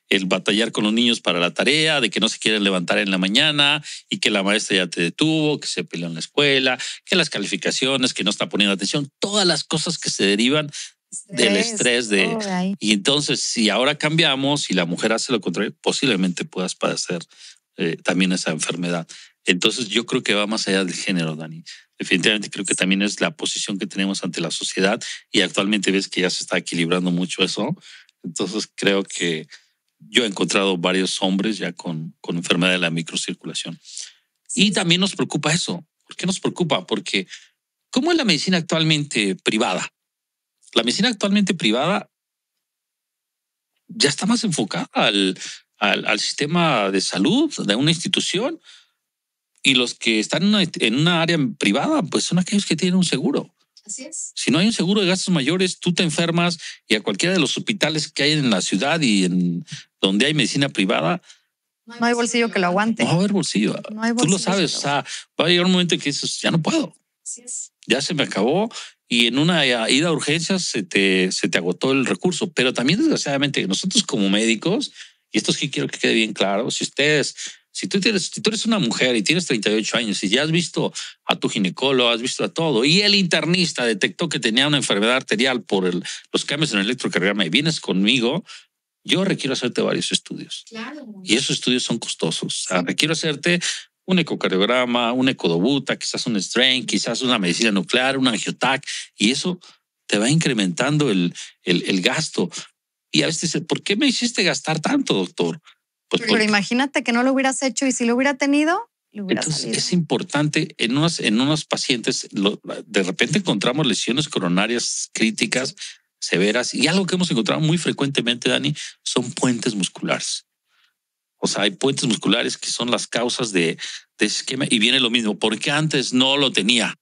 El batallar con los niños para la tarea, de que no se quieren levantar en la mañana y que la maestra ya te detuvo, que se peleó en la escuela, que las calificaciones, que no está poniendo atención, todas las cosas que se derivan del estrés Y entonces, si ahora cambiamos y la mujer hace lo contrario, posiblemente puedas padecer también esa enfermedad. Entonces, yo creo que va más allá del género, Dani. Definitivamente creo que también es la posición que tenemos ante la sociedad y actualmente ves que ya se está equilibrando mucho eso. Entonces creo que yo he encontrado varios hombres ya con enfermedad de la microcirculación. Y también nos preocupa eso. ¿Por qué nos preocupa? Porque ¿cómo es la medicina actualmente privada? La medicina actualmente privada ya está más enfocada al sistema de salud de una institución. Y los que están en una área privada, pues son aquellos que tienen un seguro. Así es. Si no hay un seguro de gastos mayores, tú te enfermas y a cualquiera de los hospitales que hay en la ciudad y en donde hay medicina privada, no hay bolsillo que lo aguante. No va a haber bolsillo. No hay bolsillo. Tú lo sabes. Va a llegar un momento en que dices, ya no puedo. Así es. Ya se me acabó. Y en una ida a urgencias se te agotó el recurso. Pero también, desgraciadamente, nosotros como médicos, y esto sí quiero que quede bien claro, si tú eres una mujer y tienes 38 años y ya has visto a tu ginecólogo, has visto a todo, y el internista detectó que tenía una enfermedad arterial por los cambios en el electrocardiograma y vienes conmigo, yo requiero hacerte varios estudios. Claro. Y esos estudios son costosos. Requiero hacerte un ecocardiograma, un ecodobuta, quizás un strain, quizás una medicina nuclear, un angiotac, y eso te va incrementando el gasto. Y a veces dice, ¿por qué me hiciste gastar tanto, doctor? Pues pero imagínate que no lo hubieras hecho y si lo hubiera tenido, lo hubiera entonces salido. Es importante, en unos pacientes, de repente encontramos lesiones coronarias críticas, severas, y algo que hemos encontrado muy frecuentemente, Dani, son puentes musculares. Hay puentes musculares que son las causas de esquema y viene lo mismo. ¿Por qué antes no lo tenía?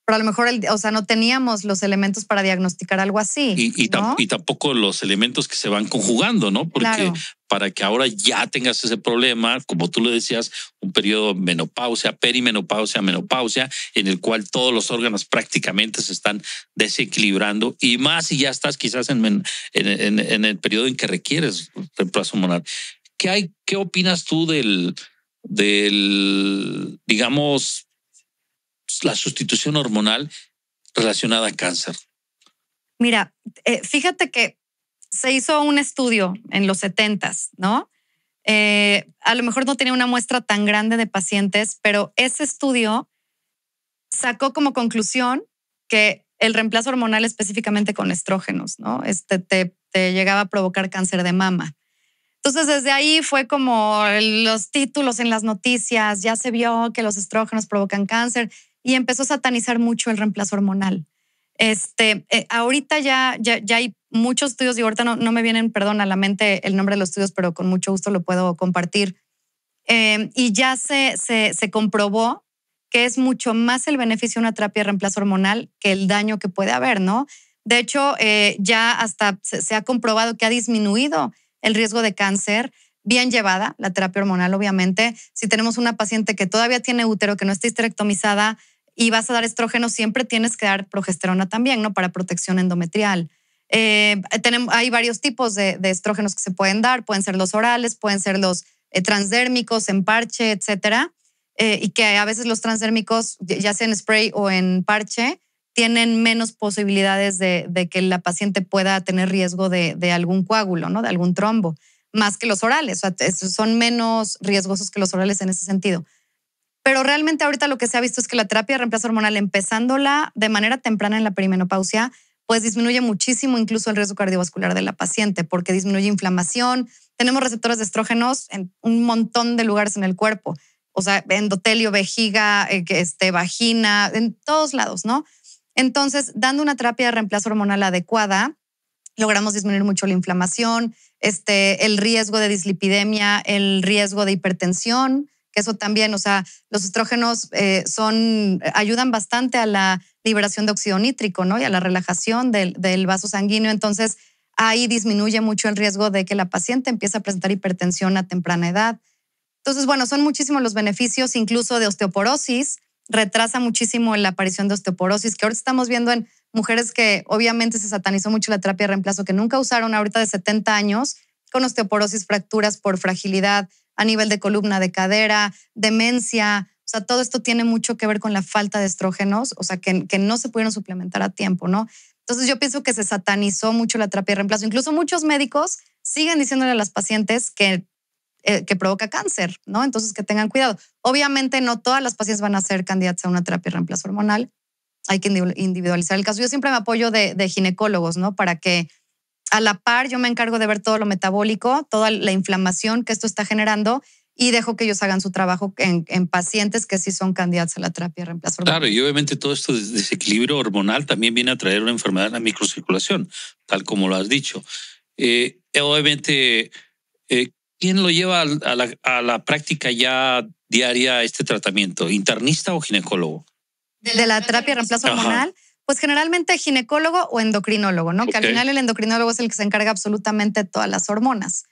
Pero a lo mejor, no teníamos los elementos para diagnosticar algo así. Y tampoco los elementos que se van conjugando, ¿no? Porque claro. para que ahora ya tengas ese problema, como tú lo decías, un periodo de menopausia, perimenopausia, menopausia, en el cual todos los órganos prácticamente se están desequilibrando, y más si ya estás quizás en el periodo en que requieres reemplazo hormonal. ¿Qué opinas tú del, digamos, la sustitución hormonal relacionada a cáncer? Mira, fíjate que se hizo un estudio en los 70s, ¿no? A lo mejor no tenía una muestra tan grande de pacientes, pero ese estudio sacó como conclusión que el reemplazo hormonal, específicamente con estrógenos, ¿no? Te llegaba a provocar cáncer de mama. Entonces, desde ahí fue como los títulos en las noticias, ya se vio que los estrógenos provocan cáncer y empezó a satanizar mucho el reemplazo hormonal. Ahorita ya hay muchos estudios y ahorita no me vienen, perdón, a la mente el nombre de los estudios, pero con mucho gusto lo puedo compartir. Y ya se comprobó que es mucho más el beneficio de una terapia de reemplazo hormonal que el daño que puede haber, ¿no? De hecho, ya hasta se ha comprobado que ha disminuido el riesgo de cáncer bien llevada, la terapia hormonal, obviamente. Si tenemos una paciente que todavía tiene útero, que no está histerectomizada, y vas a dar estrógeno, siempre tienes que dar progesterona también, ¿no? Para protección endometrial. Hay varios tipos de estrógenos que se pueden dar. Pueden ser los orales, pueden ser los transdérmicos en parche, etcétera. Y que a veces los transdérmicos, ya sea en spray o en parche, tienen menos posibilidades de que la paciente pueda tener riesgo de algún coágulo, ¿no? De algún trombo, más que los orales. O sea, son menos riesgosos que los orales en ese sentido. Pero realmente ahorita lo que se ha visto es que la terapia de reemplazo hormonal, empezándola de manera temprana en la perimenopausia, pues disminuye muchísimo incluso el riesgo cardiovascular de la paciente, porque disminuye inflamación. Tenemos receptores de estrógenos en un montón de lugares en el cuerpo. O sea, endotelio, vejiga, vagina, en todos lados, ¿no? Entonces, dando una terapia de reemplazo hormonal adecuada, logramos disminuir mucho la inflamación, el riesgo de dislipidemia, el riesgo de hipertensión, que eso también, o sea, los estrógenos ayudan bastante a la liberación de óxido nítrico, ¿no? Y a la relajación del vaso sanguíneo. Entonces, ahí disminuye mucho el riesgo de que la paciente empiece a presentar hipertensión a temprana edad. Entonces, bueno, son muchísimos los beneficios, incluso de osteoporosis. Retrasa muchísimo la aparición de osteoporosis, que ahora estamos viendo en mujeres que obviamente se satanizó mucho la terapia de reemplazo, que nunca usaron, ahorita de 70 años, con osteoporosis, fracturas por fragilidad a nivel de columna, de cadera, demencia. O sea, todo esto tiene mucho que ver con la falta de estrógenos, o sea, que no se pudieron suplementar a tiempo, ¿no? Entonces yo pienso que se satanizó mucho la terapia de reemplazo. Incluso muchos médicos siguen diciéndole a las pacientes que provoca cáncer, ¿no? Entonces que tengan cuidado. Obviamente no todas las pacientes van a ser candidatas a una terapia de reemplazo hormonal. Hay que individualizar el caso. Yo siempre me apoyo de ginecólogos, ¿no? Para que a la par yo me encargo de ver todo lo metabólico, toda la inflamación que esto está generando, y dejo que ellos hagan su trabajo en pacientes que sí son candidatos a la terapia de reemplazo hormonal. Claro, y obviamente todo esto de desequilibrio hormonal también viene a traer una enfermedad en la microcirculación, tal como lo has dicho. Obviamente, ¿quién lo lleva a la práctica ya diaria este tratamiento? ¿Internista o ginecólogo? De la terapia de reemplazo hormonal. Pues generalmente ginecólogo o endocrinólogo, ¿no? Okay. Que al final el endocrinólogo es el que se encarga absolutamente de todas las hormonas.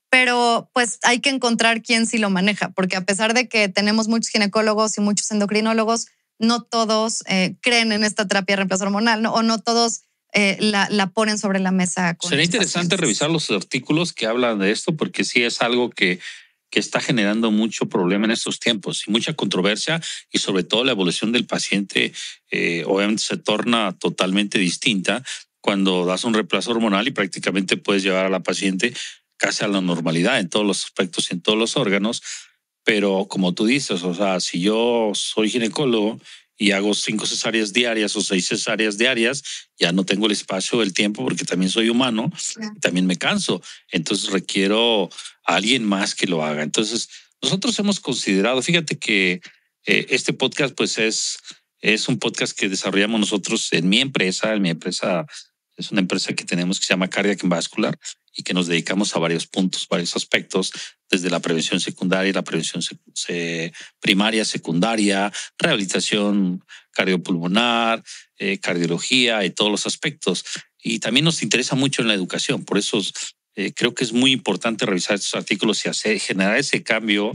Pero pues hay que encontrar quién sí lo maneja, porque a pesar de que tenemos muchos ginecólogos y muchos endocrinólogos, no todos creen en esta terapia de reemplazo hormonal, ¿no? O no todos la ponen sobre la mesa. Sería interesante revisar los artículos que hablan de esto, porque sí es algo que está generando mucho problema en estos tiempos y mucha controversia, y sobre todo la evolución del paciente obviamente se torna totalmente distinta cuando das un reemplazo hormonal y prácticamente puedes llevar a la paciente casi a la normalidad en todos los aspectos y en todos los órganos. Pero como tú dices, o sea, si yo soy ginecólogo y hago 5 cesáreas diarias o 6 cesáreas diarias, ya no tengo el espacio, el tiempo, porque también soy humano, y también me canso. Entonces requiero a alguien más que lo haga. Entonces nosotros hemos considerado, fíjate que este podcast pues es un podcast que desarrollamos nosotros en mi empresa. Es una empresa que tenemos que se llama Cardiac Vascular, y que nos dedicamos a varios puntos, varios aspectos, desde la prevención secundaria y la prevención primaria, secundaria, rehabilitación cardiopulmonar, cardiología y todos los aspectos. Y también nos interesa mucho en la educación. Por eso creo que es muy importante revisar estos artículos y generar ese cambio,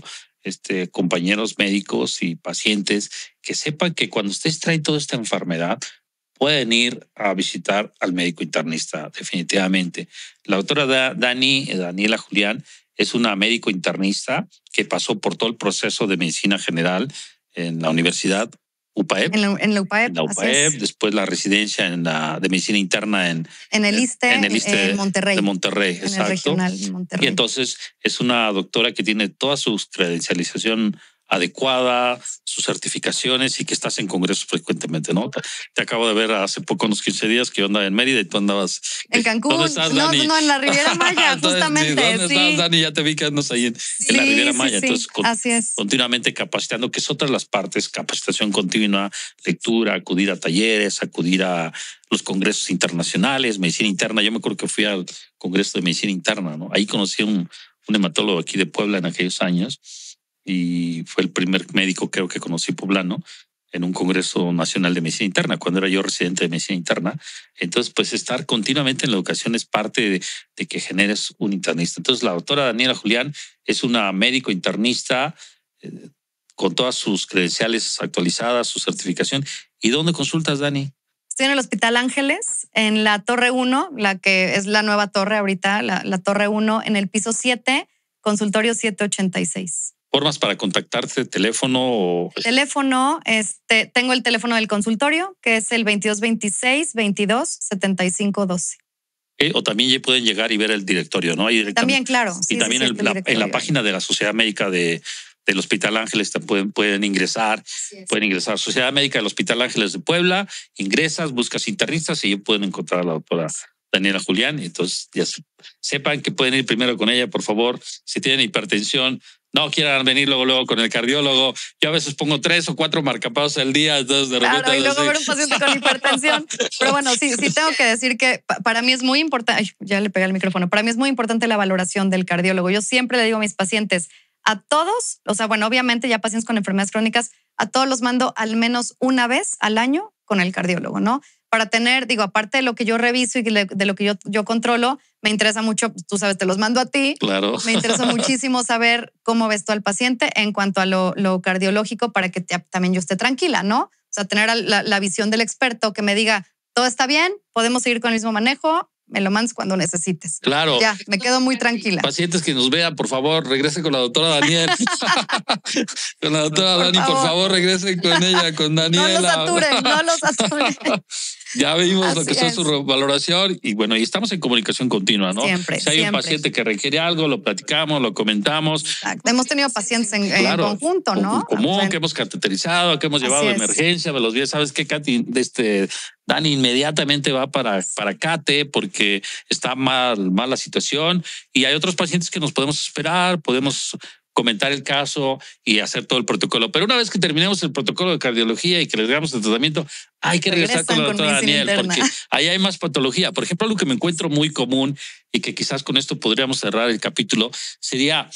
compañeros médicos y pacientes, que sepan que cuando ustedes traen toda esta enfermedad, pueden ir a visitar al médico internista, definitivamente. La doctora Daniela Julián, es una médico internista que pasó por todo el proceso de medicina general en la Universidad UPAEP. En la UPAEP, después la residencia de medicina interna en el ISSSTE, en Monterrey. De Monterrey, en exacto. El regional de Monterrey. Y entonces es una doctora que tiene toda su credencialización adecuada, sus certificaciones y que estás en congresos frecuentemente, ¿no? Te acabo de ver hace poco, unos 15 días, que yo andaba en Mérida y tú andabas en Cancún. ¿Dónde estás, Dani? No, en la Riviera Maya, entonces, justamente. ¿Dónde estás, Dani? Ya te vi que andas ahí en la Riviera Maya. Entonces, así es. Continuamente capacitando, que es otra de las partes, capacitación continua, lectura, acudir a talleres, acudir a los congresos internacionales, medicina interna. Yo me acuerdo que fui al congreso de medicina interna, ¿no? Ahí conocí a un hematólogo aquí de Puebla en aquellos años, y fue el primer médico, creo, que conocí poblano en un congreso nacional de medicina interna, cuando era yo residente de medicina interna. Entonces, pues estar continuamente en la educación es parte de que generes un internista. Entonces, la doctora Daniela Julián es una médico internista con todas sus credenciales actualizadas, su certificación. ¿Y dónde consultas, Dani? Estoy en el Hospital Ángeles, en la Torre 1, la que es la nueva torre ahorita, la Torre 1, en el piso 7, consultorio 786. ¿Formas para contactarte? ¿Teléfono? Teléfono, tengo el teléfono del consultorio, que es el 2226-227512. O también ya pueden llegar y ver el directorio, ¿no? También, claro. Sí, y también en la página de la Sociedad Médica del Hospital Ángeles pueden ingresar. Pueden ingresar. Sociedad Médica del Hospital Ángeles de Puebla, ingresas, buscas internistas y pueden encontrar a la doctora Daniela Julián. Entonces ya sepan que pueden ir primero con ella, por favor. Si tienen hipertensión, no quieran venir luego con el cardiólogo. Yo a veces pongo 3 o 4 marcapasos al día, entonces de repente... Claro, y luego ver un paciente con hipertensión. Pero bueno, sí tengo que decir que para mí es muy importante... Ya le pegué el micrófono. Para mí es muy importante la valoración del cardiólogo. Yo siempre le digo a mis pacientes, a todos, o sea, bueno, obviamente ya pacientes con enfermedades crónicas, a todos los mando al menos una vez al año con el cardiólogo, ¿no? Para tener, aparte de lo que yo reviso y de lo que yo controlo, me interesa mucho, tú sabes, te los mando a ti. Claro. Me interesa muchísimo saber cómo ves tú al paciente en cuanto a lo cardiológico para que también yo esté tranquila, ¿no? O sea, tener la visión del experto que me diga, todo está bien, podemos seguir con el mismo manejo, me lo mandas cuando necesites. Claro. Ya, me quedo muy tranquila. Pacientes que nos vean, por favor, regresen con la doctora Daniela. Con la doctora Dani, por favor, regresen con ella, con Daniela. No los saturen. Ya vimos Así lo que es su valoración y bueno, y estamos en comunicación continua, ¿no? Siempre. Si hay un paciente que requiere algo, lo platicamos, lo comentamos. Exacto. Hemos tenido pacientes en conjunto, ¿no? En común, que hemos cateterizado, que hemos llevado de emergencia, de los días, ¿sabes qué, Katy? Dani inmediatamente va para Cate porque está mal la situación, y hay otros pacientes que nos podemos esperar, podemos comentar el caso y hacer todo el protocolo. Pero una vez que terminemos el protocolo de cardiología y que les damos el tratamiento, hay que regresar con la doctora Daniel, porque ahí hay más patología. Por ejemplo, algo que me encuentro muy común y que quizás con esto podríamos cerrar el capítulo sería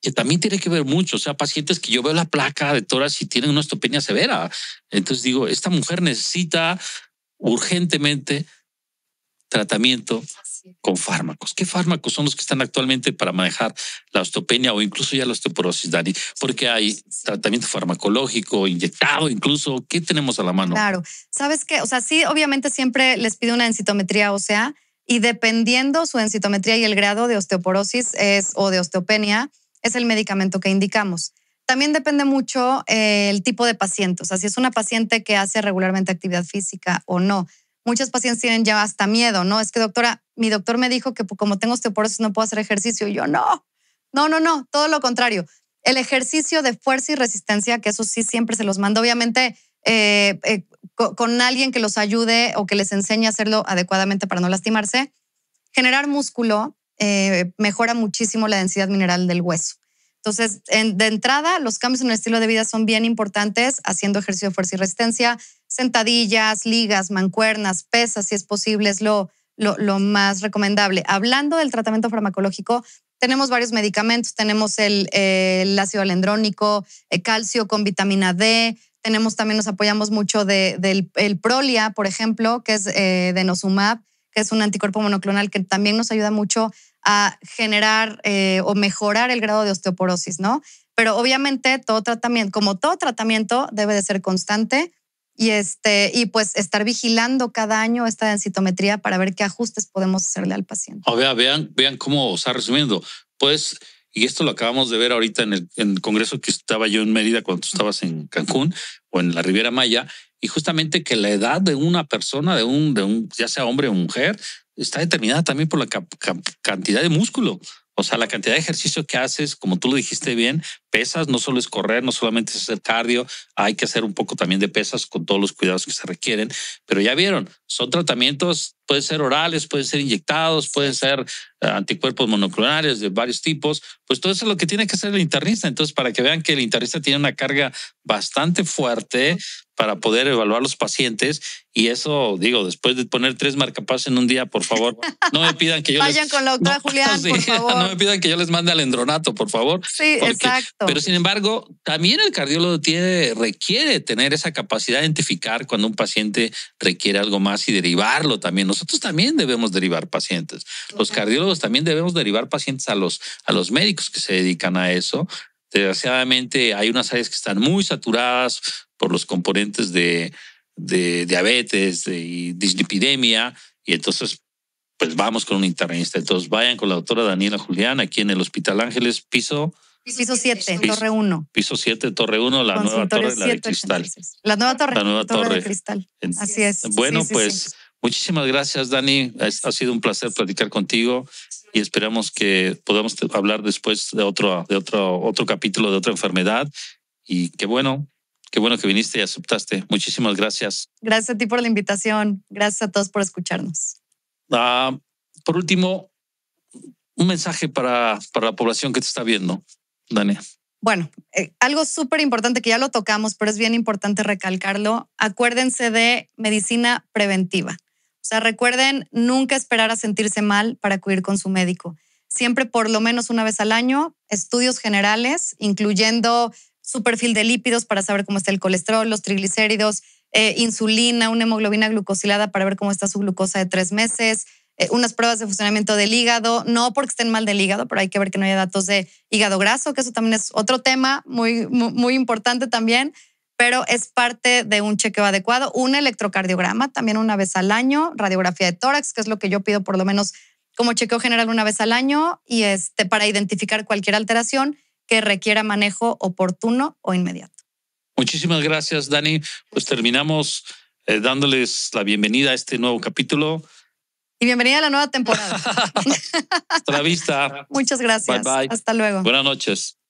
que también tiene que ver mucho, o sea, pacientes que yo veo la placa de tórax y tienen una osteopenia severa. Entonces digo, esta mujer necesita urgentemente tratamiento con fármacos. ¿Qué fármacos son los que están actualmente para manejar la osteopenia o incluso ya la osteoporosis, Dani? Porque hay tratamiento farmacológico, inyectado incluso. ¿Qué tenemos a la mano? Claro. ¿Sabes qué? O sea, sí, obviamente siempre les pido una densitometría ósea y dependiendo su densitometría y el grado de osteoporosis o de osteopenia, es el medicamento que indicamos. También depende mucho el tipo de paciente. O sea, si es una paciente que hace regularmente actividad física o no. Muchos pacientes tienen ya hasta miedo, ¿no? Es que, doctora, mi doctor me dijo que como tengo osteoporosis no puedo hacer ejercicio. Y yo, no, todo lo contrario. El ejercicio de fuerza y resistencia, que eso sí siempre se los mando, obviamente con alguien que los ayude o que les enseñe a hacerlo adecuadamente para no lastimarse. Generar músculo mejora muchísimo la densidad mineral del hueso. Entonces, de entrada, los cambios en el estilo de vida son bien importantes, haciendo ejercicio de fuerza y resistencia, sentadillas, ligas, mancuernas, pesas, si es posible, es lo más recomendable. Hablando del tratamiento farmacológico, tenemos varios medicamentos. Tenemos el ácido alendrónico, calcio con vitamina D. Tenemos también, nos apoyamos mucho del Prolia, por ejemplo, que es denosumab, que es un anticuerpo monoclonal que también nos ayuda mucho a generar o mejorar el grado de osteoporosis, ¿no? Pero obviamente todo tratamiento, como todo tratamiento, debe de ser constante y pues estar vigilando cada año esta densitometría para ver qué ajustes podemos hacerle al paciente. Vean cómo, o sea, resumiendo, pues, y esto lo acabamos de ver ahorita en el congreso que estaba yo en Mérida cuando tú estabas en Cancún o en la Riviera Maya, y justamente que la edad de una persona, de un ya sea hombre o mujer, está determinada también por la cantidad de músculo. O sea, la cantidad de ejercicio que haces, como tú lo dijiste bien, pesas, no solo es correr, no solamente es hacer cardio, hay que hacer un poco también de pesas con todos los cuidados que se requieren. Pero ya vieron, son tratamientos, pueden ser orales, pueden ser inyectados, pueden ser anticuerpos monoclonales de varios tipos. Pues todo eso es lo que tiene que hacer el internista. Entonces, para que vean que el internista tiene una carga bastante fuerte para poder evaluar los pacientes. Y eso, digo, después de poner 3 marcapasos en un día, por favor, no me pidan que yo vayan con la doctora Julián, por favor. No me pidan que yo les mande al endronato, por favor. Sí, exacto. Pero sin embargo, también el cardiólogo requiere tener esa capacidad de identificar cuando un paciente requiere algo más y derivarlo también. Nosotros también debemos derivar pacientes. Los cardiólogos también debemos derivar pacientes a los médicos que se dedican a eso. Desgraciadamente hay unas áreas que están muy saturadas por los componentes de diabetes y dislipidemia, y entonces pues vamos con un internista. Entonces vayan con la doctora Daniela Julián aquí en el Hospital Ángeles, piso 7, Torre 1. Piso 7, Torre 1, la nueva torre, la de cristal. La nueva torre de cristal. Así es. Bueno, pues muchísimas gracias, Dani. Ha sido un placer platicar contigo y esperamos que podamos hablar después de otro capítulo de otra enfermedad. Y qué bueno que viniste y aceptaste. Muchísimas gracias. Gracias a ti por la invitación. Gracias a todos por escucharnos. Por último, un mensaje para la población que te está viendo, Dani. Bueno, algo súper importante que ya lo tocamos, pero es bien importante recalcarlo. Acuérdense de medicina preventiva. O sea, recuerden nunca esperar a sentirse mal para acudir con su médico. Siempre por lo menos una vez al año, estudios generales, incluyendo su perfil de lípidos para saber cómo está el colesterol, los triglicéridos, insulina, una hemoglobina glucosilada para ver cómo está su glucosa de 3 meses, unas pruebas de funcionamiento del hígado, no porque estén mal del hígado, pero hay que ver que no haya datos de hígado graso, que eso también es otro tema muy, muy, muy importante también, pero es parte de un chequeo adecuado. Un electrocardiograma también una vez al año, radiografía de tórax, que es lo que yo pido por lo menos como chequeo general una vez al año, y para identificar cualquier alteración que requiera manejo oportuno o inmediato. Muchísimas gracias, Dani. Pues terminamos dándoles la bienvenida a este nuevo capítulo. Y bienvenida a la nueva temporada. Hasta la vista. Muchas gracias. Bye, bye. Hasta luego. Buenas noches.